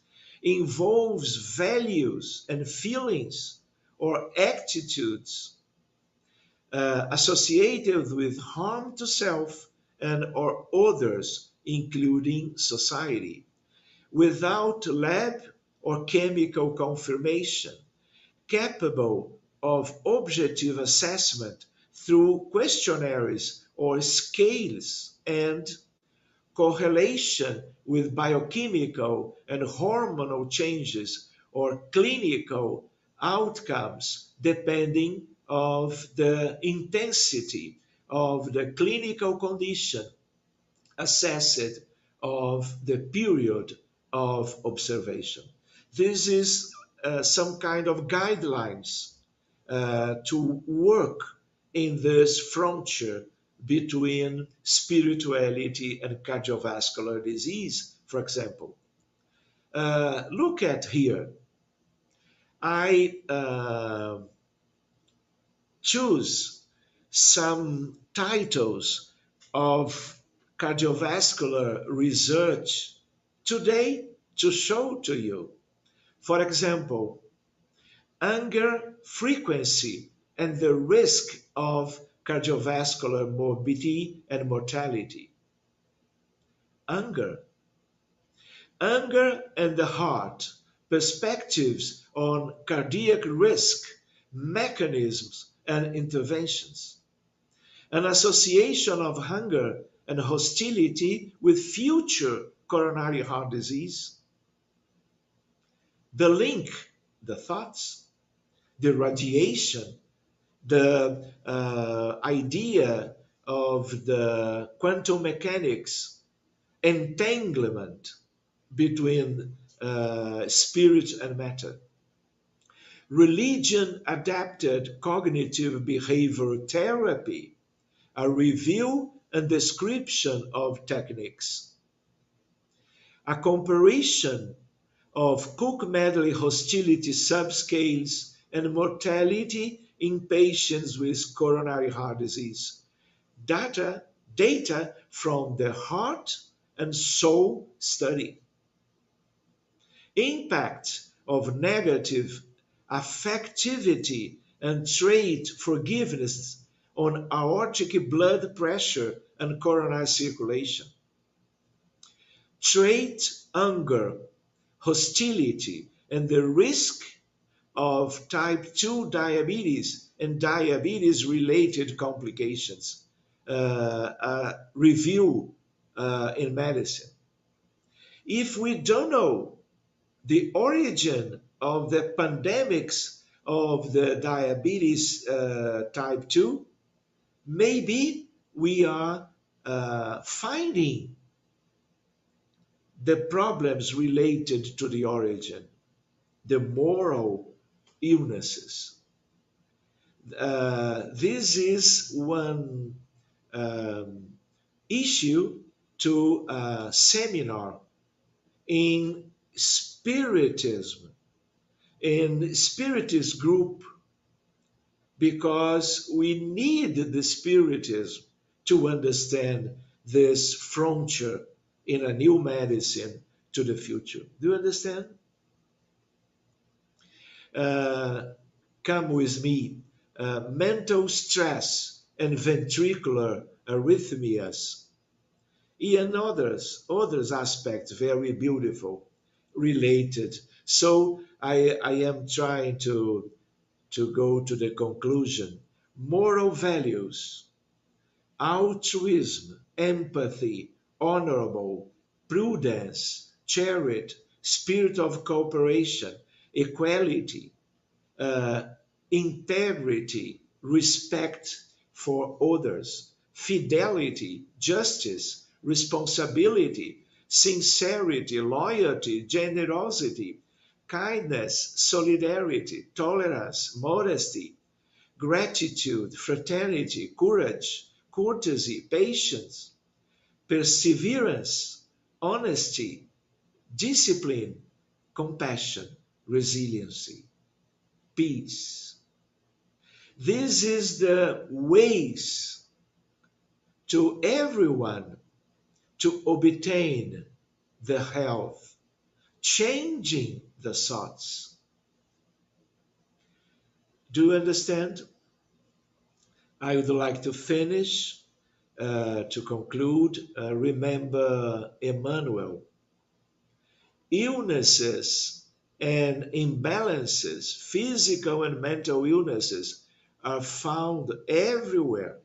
Involves values and feelings or attitudes associated with harm to self and or others, including society, without lab or chemical confirmation, capable of objective assessment through questionnaires or scales, and correlation with biochemical and hormonal changes or clinical outcomes depending of the intensity of the clinical condition assessed of the period of observation. This is some kind of guidelines to work in this frontier between spirituality and cardiovascular disease, for example. Look at here. I choose some titles of cardiovascular research today to show to you. For example, anger frequency and the risk of cardiovascular morbidity and mortality. Anger. Anger and the heart, perspectives on cardiac risk, mechanisms, and interventions. An association of hunger and hostility with future coronary heart disease. The link, the thoughts, the radiation, the idea of the quantum mechanics, entanglement between spirit and matter. Religion adapted cognitive behavior therapy, a review and description of techniques. A comparison of Cook-Medley hostility subscales and mortality in patients with coronary heart disease. Data from the heart and soul study. Impact of negative affectivity and trait forgiveness on aortic blood pressure and coronary circulation. Trait anger, hostility, and the risk of type 2 diabetes and diabetes related complications. Review in medicine. If we don't know the origin of the pandemics of the diabetes type 2, maybe we are finding the problems related to the origin, the moral illnesses. This is one um, issue to a seminar in Spiritism, in Spiritist group, because we need the Spiritism to understand this frontier in a new medicine to the future. Do you understand? Uh, Come with me. Mental stress and ventricular arrhythmias, and others aspects very beautiful related. So I am trying to go to the conclusion. Moral values, altruism, empathy, honorable, prudence, charity, spirit of cooperation, equality, uh, integrity, respect for others, fidelity, justice, responsibility, sincerity, loyalty, generosity, kindness, solidarity, tolerance, modesty, gratitude, fraternity, courage, courtesy, patience, perseverance, honesty, discipline, compassion, resiliency, peace. This is the ways to everyone to obtain the health, changing the thoughts. Do you understand? I would like to finish, to conclude. Remember Emmanuel. Illnesses and imbalances, physical and mental illnesses, are found everywhere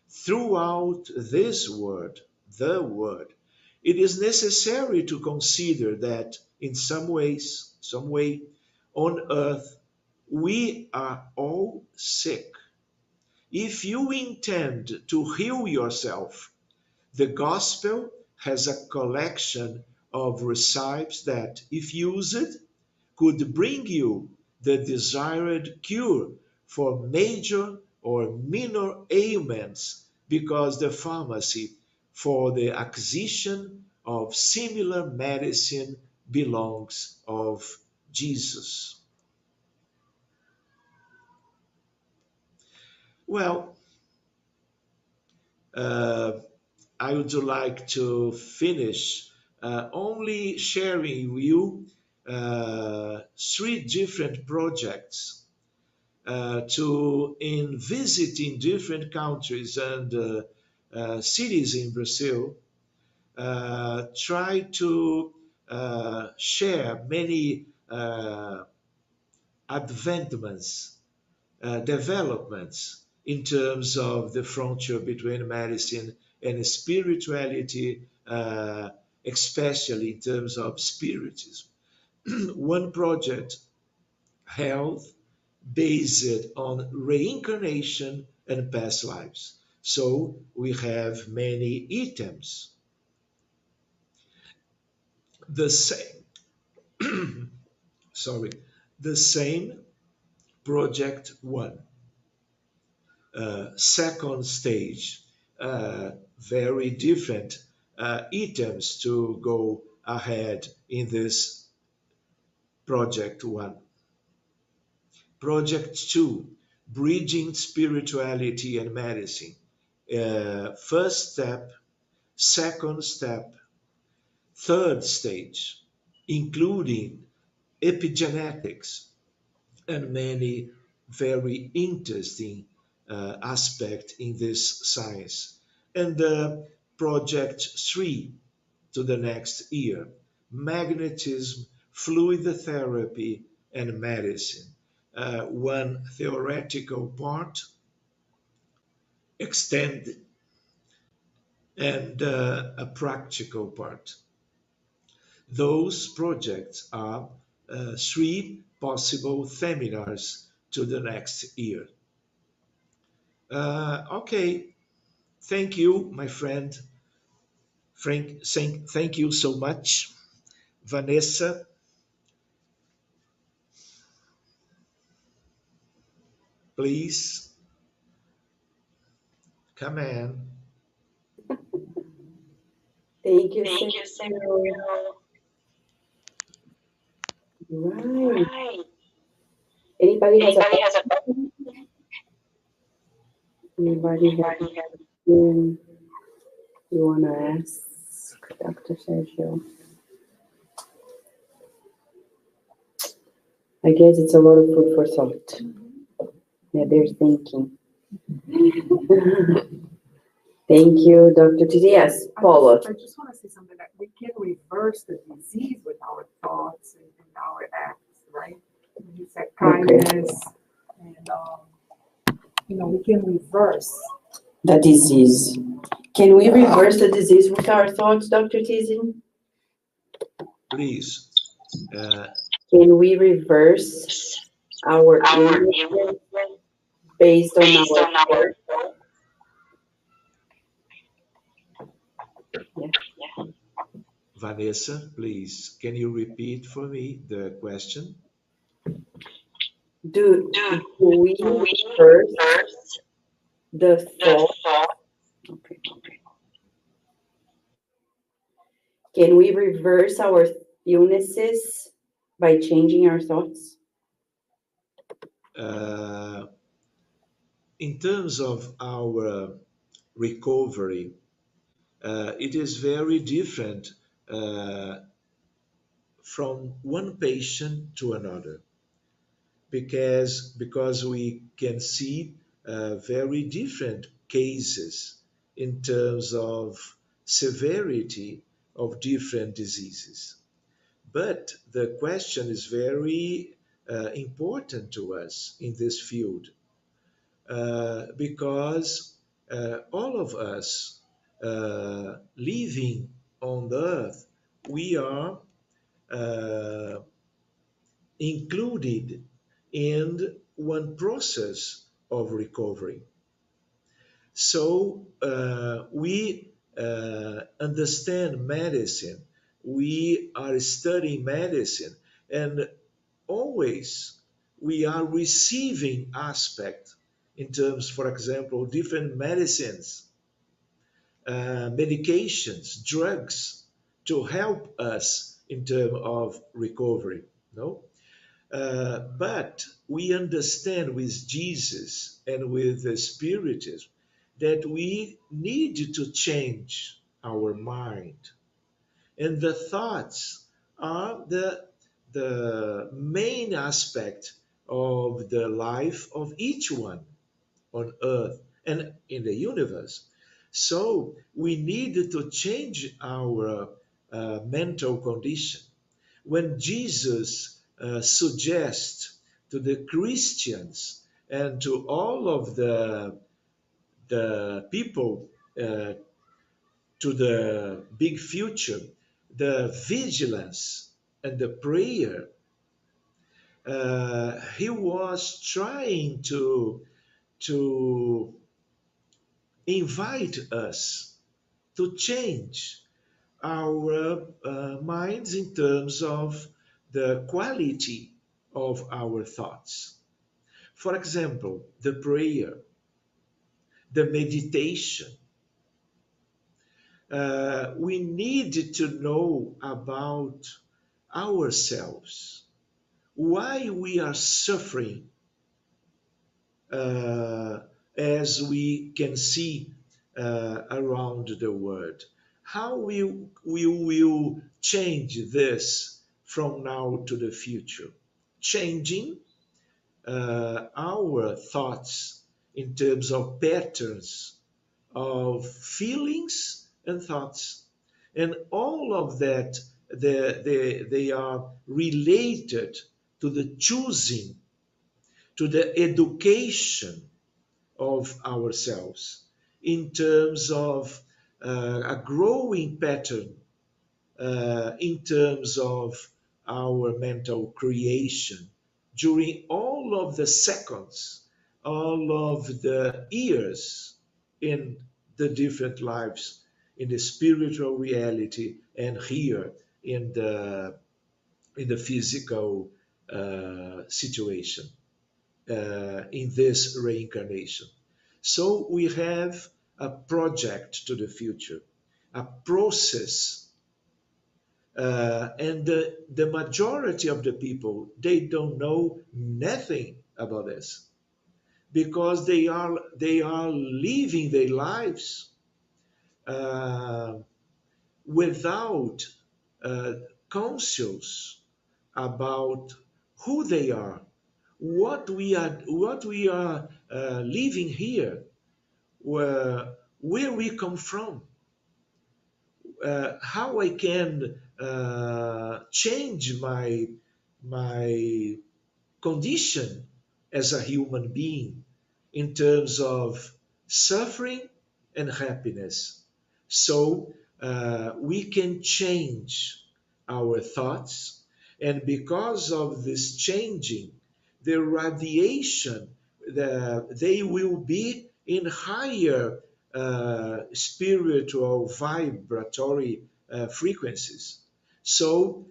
throughout this word, the word. It is necessary to consider that in some way on earth, we are all sick. If you intend to heal yourself, the gospel has a collection of recipes that, if used, could bring you the desired cure for major or minor ailments, because the pharmacy for the acquisition of similar medicine belongs of Jesus. Well, uh, I would like to finish only sharing with you three different projects to in visiting different countries and cities in Brazil. Try to share many advancements, developments in terms of the frontier between medicine and spirituality, especially in terms of spiritism. One project, health, based on reincarnation and past lives. So we have many items. The same, sorry, the same project one. Second stage, very different items to go ahead in this project one. Project two, bridging spirituality and medicine. First step, second step, third stage, including epigenetics and many very interesting aspect in this science. And project three to the next year, magnetism, fluid therapy, and medicine. One theoretical part, extended, and a practical part. Those projects are three possible seminars to the next year. Okay, thank you, my friend. Frank, thank you so much. Vanessa, please come in. Thank you, Sergio. Right. Anybody has a question? Anybody have a question you want to ask Dr. Sergio? I guess it's a lot of food for thought. Yeah, they're thinking. Thank you, Dr. Titi. Yes, Paula. I just want to say something that we can reverse the disease with our thoughts and our acts, right? You said kindness, and we can reverse The disease. Can we reverse the disease with our thoughts, Dr. Tizzy? Please. Can we reverse our illness based on our thoughts? Yeah. Vanessa, please, can you repeat for me the question? Do we reverse the thought? Okay. Can we reverse our illnesses by changing our thoughts? In terms of our recovery, it is very different from one patient to another, because we can see very different cases in terms of severity of different diseases. But the question is very important to us in this field, because all of us living on the earth, we are included in one process of recovery. So we understand medicine, we are studying medicine, and always we are receiving aspect in terms, for example, different medicines, medications, drugs to help us in terms of recovery. No? But we understand with Jesus and with the Spiritism that we need to change our mind. And the thoughts are the main aspect of the life of each one on earth and in the universe. So we need to change our mental condition. When Jesus suggests to the Christians and to all of the people to the big future, the vigilance and the prayer, he was trying to invite us to change our minds in terms of the quality of our thoughts. For example, the prayer, the meditation. We need to know about ourselves, why we are suffering, as we can see around the world. How we will change this from now to the future? Changing our thoughts in terms of patterns of feelings and thoughts. And all of that, they are related to the choosing, to the education of ourselves in terms of a growing pattern, in terms of our mental creation during all of the seconds, all of the years in the different lives, in the spiritual reality and here in the physical situation in this reincarnation. So we have a project to the future, a process, and the majority of the people, they don't know nothing about this because they are living their lives uh, without uh, conscious about who they are, what we are living here, where we come from, how I can change my condition as a human being in terms of suffering and happiness. So we can change our thoughts, and because of this changing, the radiation, they will be in higher spiritual vibratory frequencies. So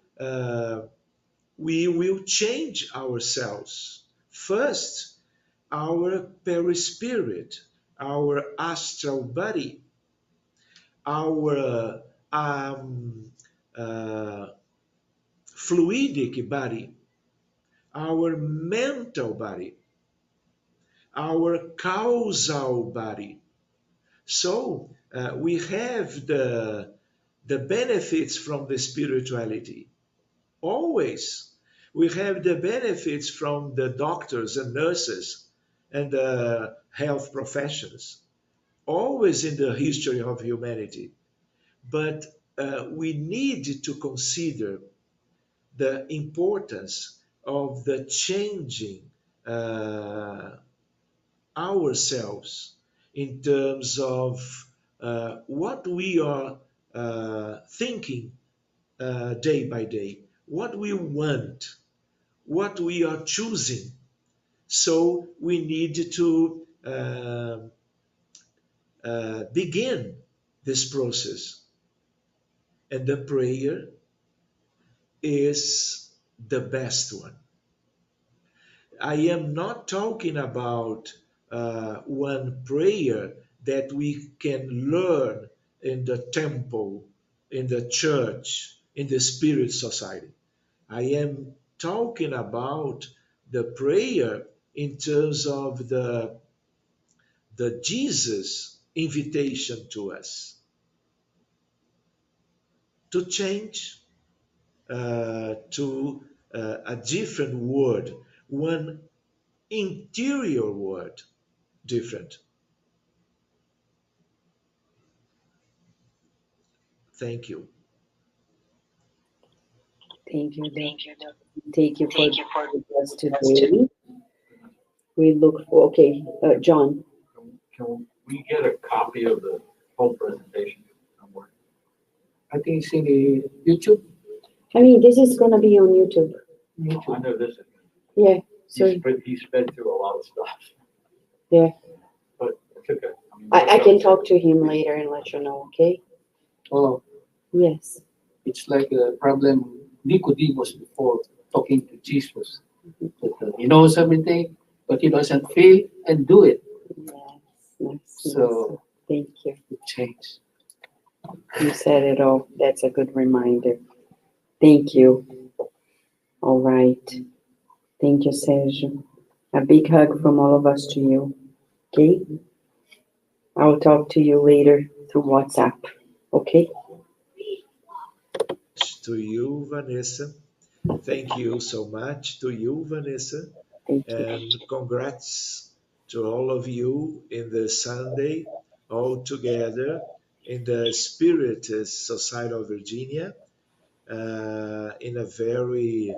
we will change ourselves. First, our perispirit, our astral body, our uh, fluidic body, our mental body, our causal body. So we have the benefits from the spirituality. Always. We have the benefits from the doctors and nurses and the health professions, always in the history of humanity. But we need to consider the importance of the changing ourselves in terms of what we are thinking day by day, what we want, what we are choosing. So we need to begin this process. And the prayer is the best one. I am not talking about one prayer that we can learn in the temple, in the church, in the spirit society. I am talking about the prayer in terms of the Jesus invitation to us to change to a different word, one interior word, different. Thank you. Thank you, Doctor. Thank you for being with us today. We look for, okay, John. Can we get a copy of the whole presentation somewhere? I think it's in the YouTube. I mean, this is gonna be on YouTube. I know this is. Yeah, so, He sped through a lot of stuff, yeah. but it's okay. mean, I can talk to him later and let you know, okay? Oh, Yes. it's like a problem Nicodemus before talking to Jesus. That, he knows everything, but he doesn't feel and do it. Yes. So Thank you. it changed. You said it all. That's a good reminder. Thank you. All right. Thank you, Sergio. A big hug from all of us to you. Okay? I'll talk to you later through WhatsApp. Okay? To you, Vanessa. Thank you so much to you, Vanessa. Thank you. And congrats to all of you in the Sunday, all together in the Spiritist Society of Virginia, in a very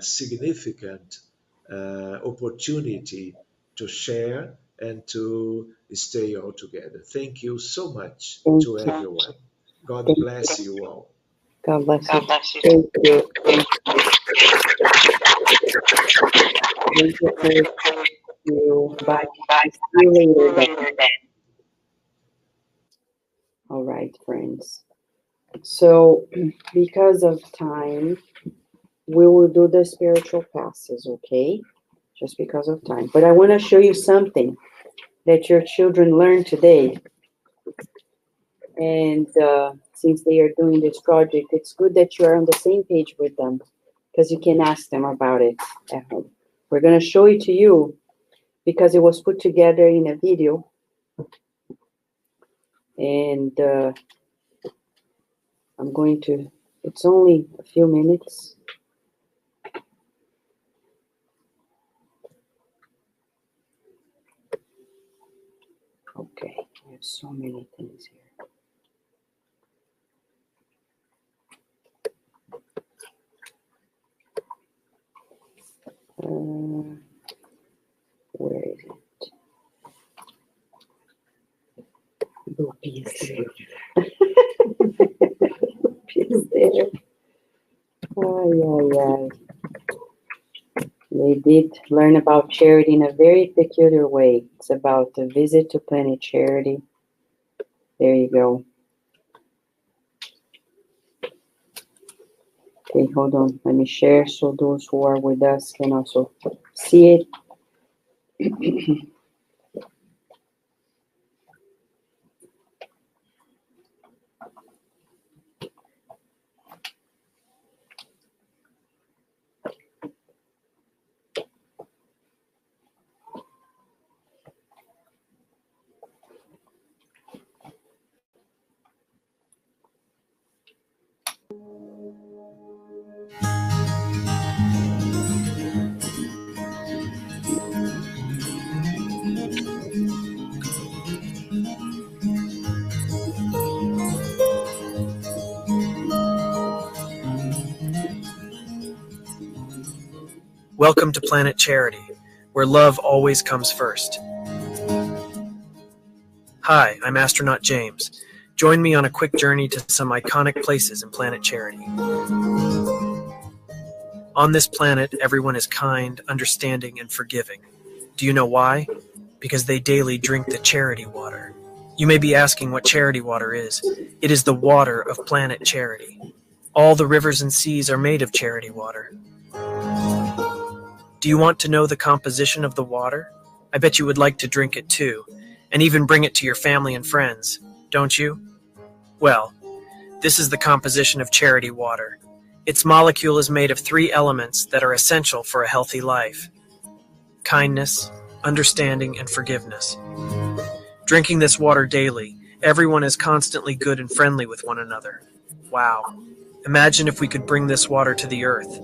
significant opportunity to share and to stay all together. Thank you so much Thank to you. everyone. God Thank bless you all. God bless you. Thank you. Thank you. Thank you. Bye. See you later then. All right, friends. So, because of time, we will do the spiritual classes, okay? Just because of time. But I want to show you something that your children learned today. And since they are doing this project, it's good that you are on the same page with them, because you can ask them about it at home. We're going to show it to you because it was put together in a video. And I'm going to, it's only a few minutes. Okay, there's so many things here. Where is it? Loopy is there. Loopy is there. Ay, ay, ay. They did learn about charity in a very peculiar way. It's about the visit to Planet Charity. There you go. Okay, hold on. Let me share so those who are with us can also see it. Welcome to Planet Charity, where love always comes first. Hi, I'm Astronaut James. Join me on a quick journey to some iconic places in Planet Charity. On this planet, everyone is kind, understanding, and forgiving. Do you know why? Because they daily drink the charity water. You may be asking what charity water is. It is the water of Planet Charity. All the rivers and seas are made of charity water. Do you want to know the composition of the water? I bet you would like to drink it too, and even bring it to your family and friends, don't you? Well, this is the composition of charity water. Its molecule is made of 3 elements that are essential for a healthy life: kindness, understanding, and forgiveness. Drinking this water daily, everyone is constantly good and friendly with one another. Wow. Imagine if we could bring this water to the earth.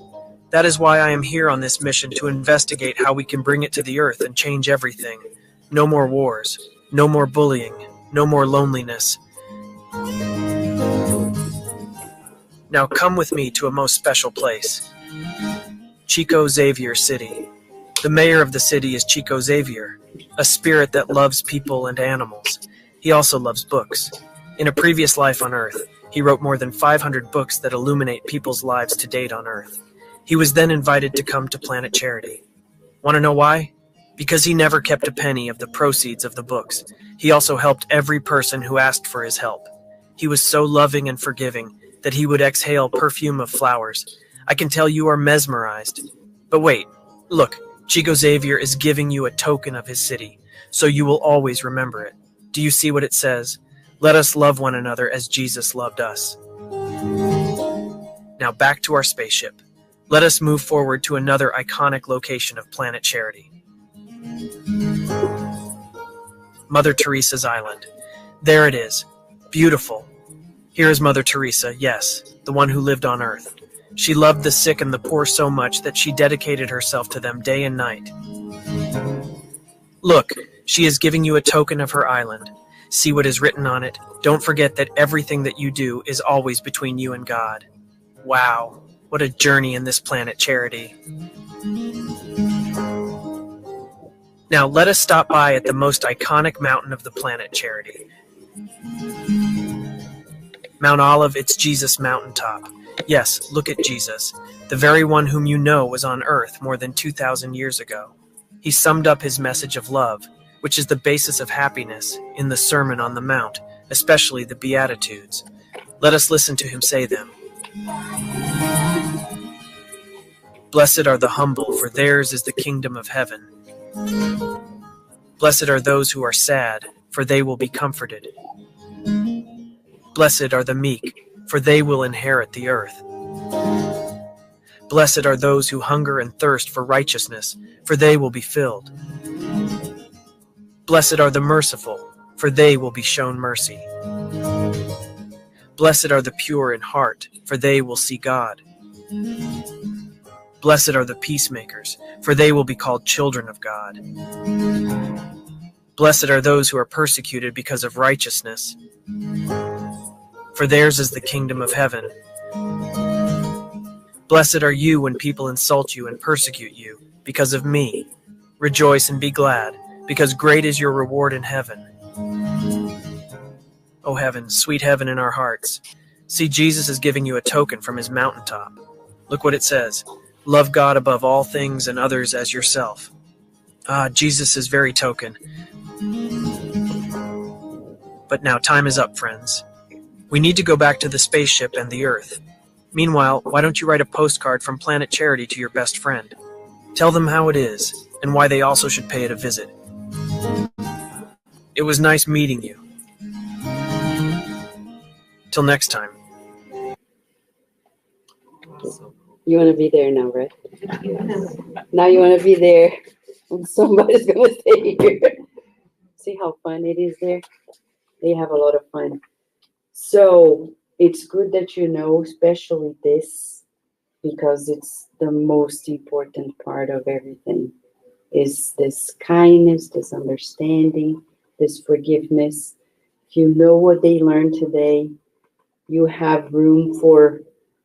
That is why I am here on this mission, to investigate how we can bring it to the earth and change everything. No more wars, no more bullying, no more loneliness. Now come with me to a most special place. Chico Xavier City. The mayor of the city is Chico Xavier, a spirit that loves people and animals. He also loves books. In a previous life on Earth, he wrote more than 500 books that illuminate people's lives to date on Earth. He was then invited to come to Planet Charity. Want to know why? Because he never kept a penny of the proceeds of the books. He also helped every person who asked for his help. He was so loving and forgiving that he would exhale perfume of flowers. I can tell you are mesmerized. But wait, look, Chico Xavier is giving you a token of his city, so you will always remember it. Do you see what it says? Let us love one another as Jesus loved us. Now back to our spaceship. Let us move forward to another iconic location of Planet Charity. Mother Teresa's Island. There it is. Beautiful. Here is Mother Teresa, yes, the one who lived on Earth. She loved the sick and the poor so much that she dedicated herself to them day and night. Look, she is giving you a token of her island. See what is written on it. Don't forget that everything that you do is always between you and God. Wow. What a journey in this Planet Charity. Now let us stop by at the most iconic mountain of the Planet Charity. Mount Olive, it's Jesus' mountaintop. Yes, look at Jesus, the very one whom you know was on earth more than 2,000 years ago. He summed up his message of love, which is the basis of happiness, in the Sermon on the Mount, especially the Beatitudes. Let us listen to him say them. Blessed are the humble, for theirs is the kingdom of heaven. Blessed are those who are sad, for they will be comforted. Blessed are the meek, for they will inherit the earth. Blessed are those who hunger and thirst for righteousness, for they will be filled. Blessed are the merciful, for they will be shown mercy. Blessed are the pure in heart, for they will see God. Blessed are the peacemakers, for they will be called children of God. Blessed are those who are persecuted because of righteousness, for theirs is the kingdom of heaven. Blessed are you when people insult you and persecute you because of me. Rejoice and be glad, because great is your reward in heaven. O heaven, sweet heaven in our hearts, see, Jesus is giving you a token from his mountaintop. Look what it says. Love God above all things and others as yourself. Ah, Jesus is very token. But now time is up, friends. We need to go back to the spaceship and the Earth. Meanwhile, why don't you write a postcard from Planet Charity to your best friend? Tell them how it is, and why they also should pay it a visit. It was nice meeting you. Till next time. You want to be there now, right? Now you want to be there. And somebody's going to stay here. See how fun it is there? They have a lot of fun. So it's good that you know, especially this, because it's the most important part of everything, is this kindness, this understanding, this forgiveness. If you know what they learned today, you have room for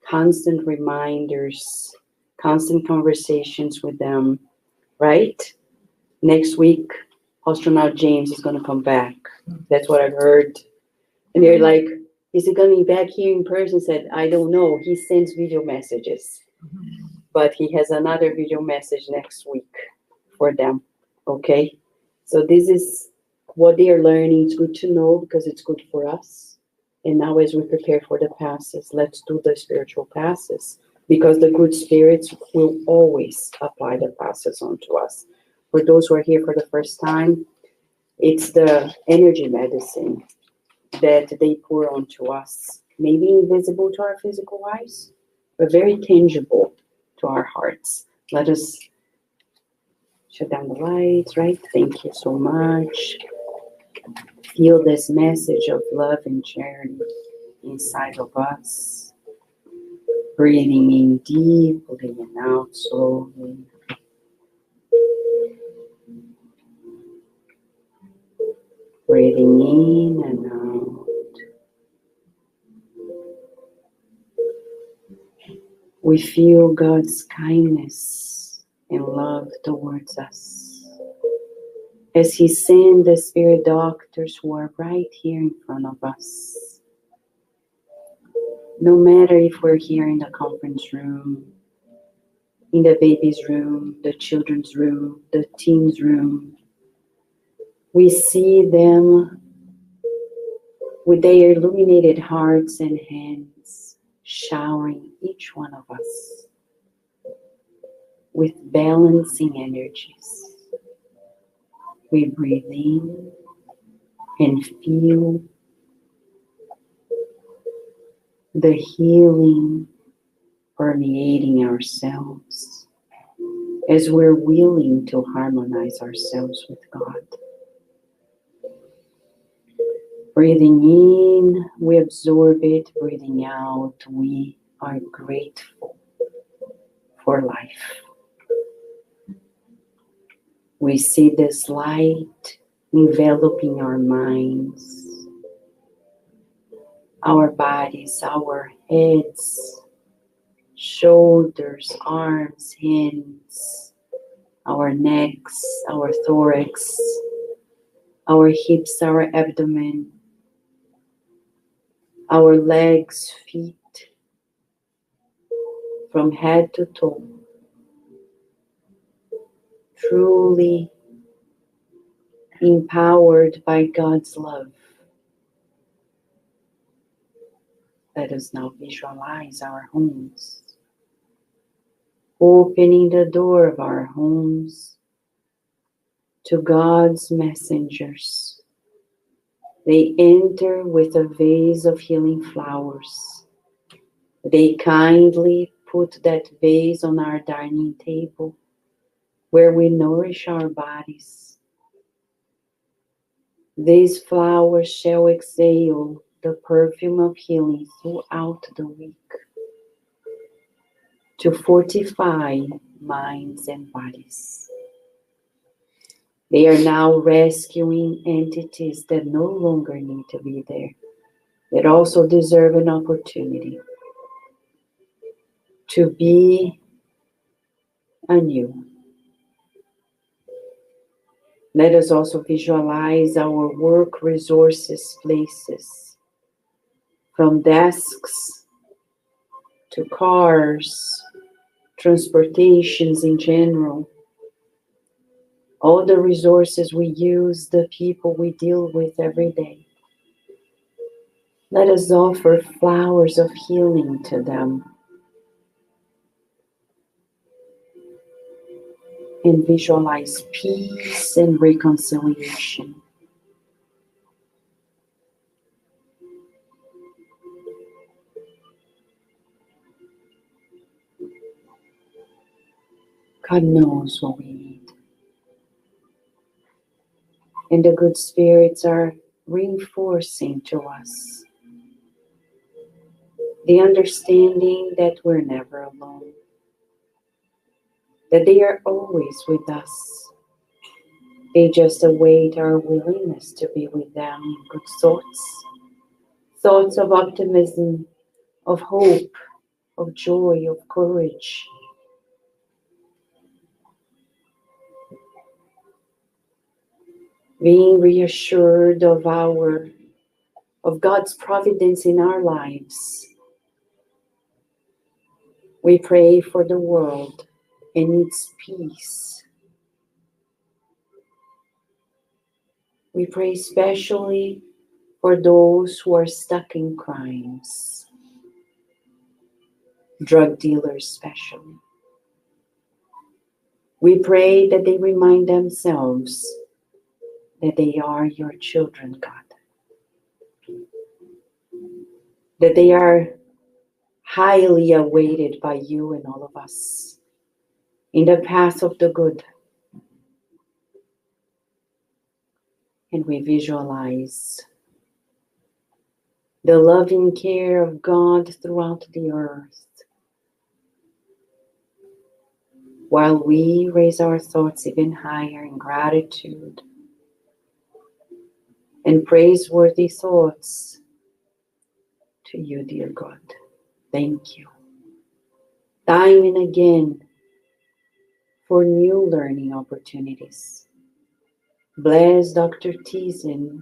constant reminders, constant conversations with them, right? Next week, astronaut James is going to come back. That's what I've heard. And they're like, is he coming back here in person? Said, I don't know. He sends video messages. But he has another video message next week for them. Okay? So this is what they are learning. It's good to know because it's good for us. And now as we prepare for the passes, let's do the spiritual passes, because the good spirits will always apply the passes onto us. For those who are here for the first time, it's the energy medicine that they pour onto us. Maybe invisible to our physical eyes, but very tangible to our hearts. Let us shut down the lights, right? Thank you so much. Feel this message of love and charity inside of us. Breathing in deeply and out slowly. Breathing in and out. We feel God's kindness and love towards us, as He sent the spirit doctors who are right here in front of us. No matter if we're here in the conference room, in the baby's room, the children's room, the teens' room, we see them with their illuminated hearts and hands, showering each one of us with balancing energies. We breathe in and feel the healing permeating ourselves as we're willing to harmonize ourselves with God. Breathing in, we absorb it. Breathing out, we are grateful for life. We see this light enveloping our minds, our bodies, our heads, shoulders, arms, hands, our necks, our thorax, our hips, our abdomen, our legs, feet, from head to toe, truly empowered by God's love. Let us now visualize our homes, opening the door of our homes to God's messengers. They enter with a vase of healing flowers. They kindly put that vase on our dining table where we nourish our bodies. These flowers shall exhale the perfume of healing throughout the week to fortify minds and bodies. They are now rescuing entities that no longer need to be there, that also deserve an opportunity to be anew. Let us also visualize our work resources places, from desks to cars, transportations in general, all the resources we use, the people we deal with every day. Let us offer flowers of healing to them and visualize peace and reconciliation. God knows what we need. And the good spirits are reinforcing to us the understanding that we're never alone, that they are always with us. They just await our willingness to be with them in good thoughts, thoughts of optimism, of hope, of joy, of courage. Being reassured of God's providence in our lives. We pray for the world and its peace. We pray especially for those who are stuck in crimes, drug dealers especially. We pray that they remind themselves that they are your children, God. That they are highly awaited by you and all of us in the path of the good. And we visualize the loving care of God throughout the earth, while we raise our thoughts even higher in gratitude and praiseworthy thoughts to you, dear God. Thank you. Time and again for new learning opportunities. Bless Dr. Thiessen,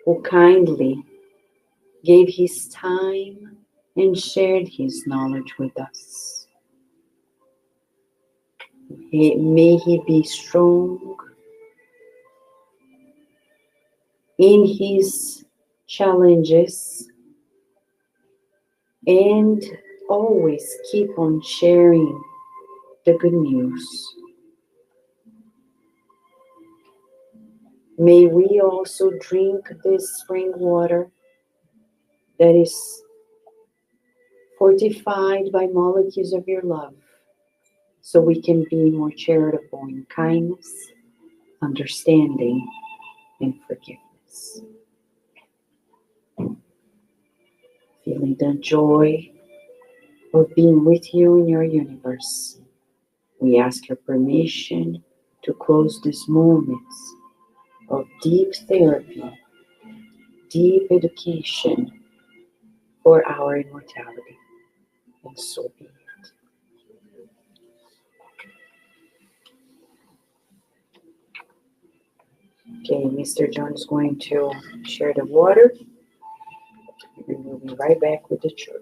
who kindly gave his time and shared his knowledge with us. May he be strong in his challenges and always keep on sharing the good news. May we also drink this spring water that is fortified by molecules of your love, so we can be more charitable in kindness, understanding, and forgiveness. Feeling the joy of being with you in your universe, we ask your permission to close these moments of deep therapy, deep education for our immortality. And so be it. Okay, Mr. John is going to share the water. And we'll be right back with the church.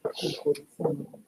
247.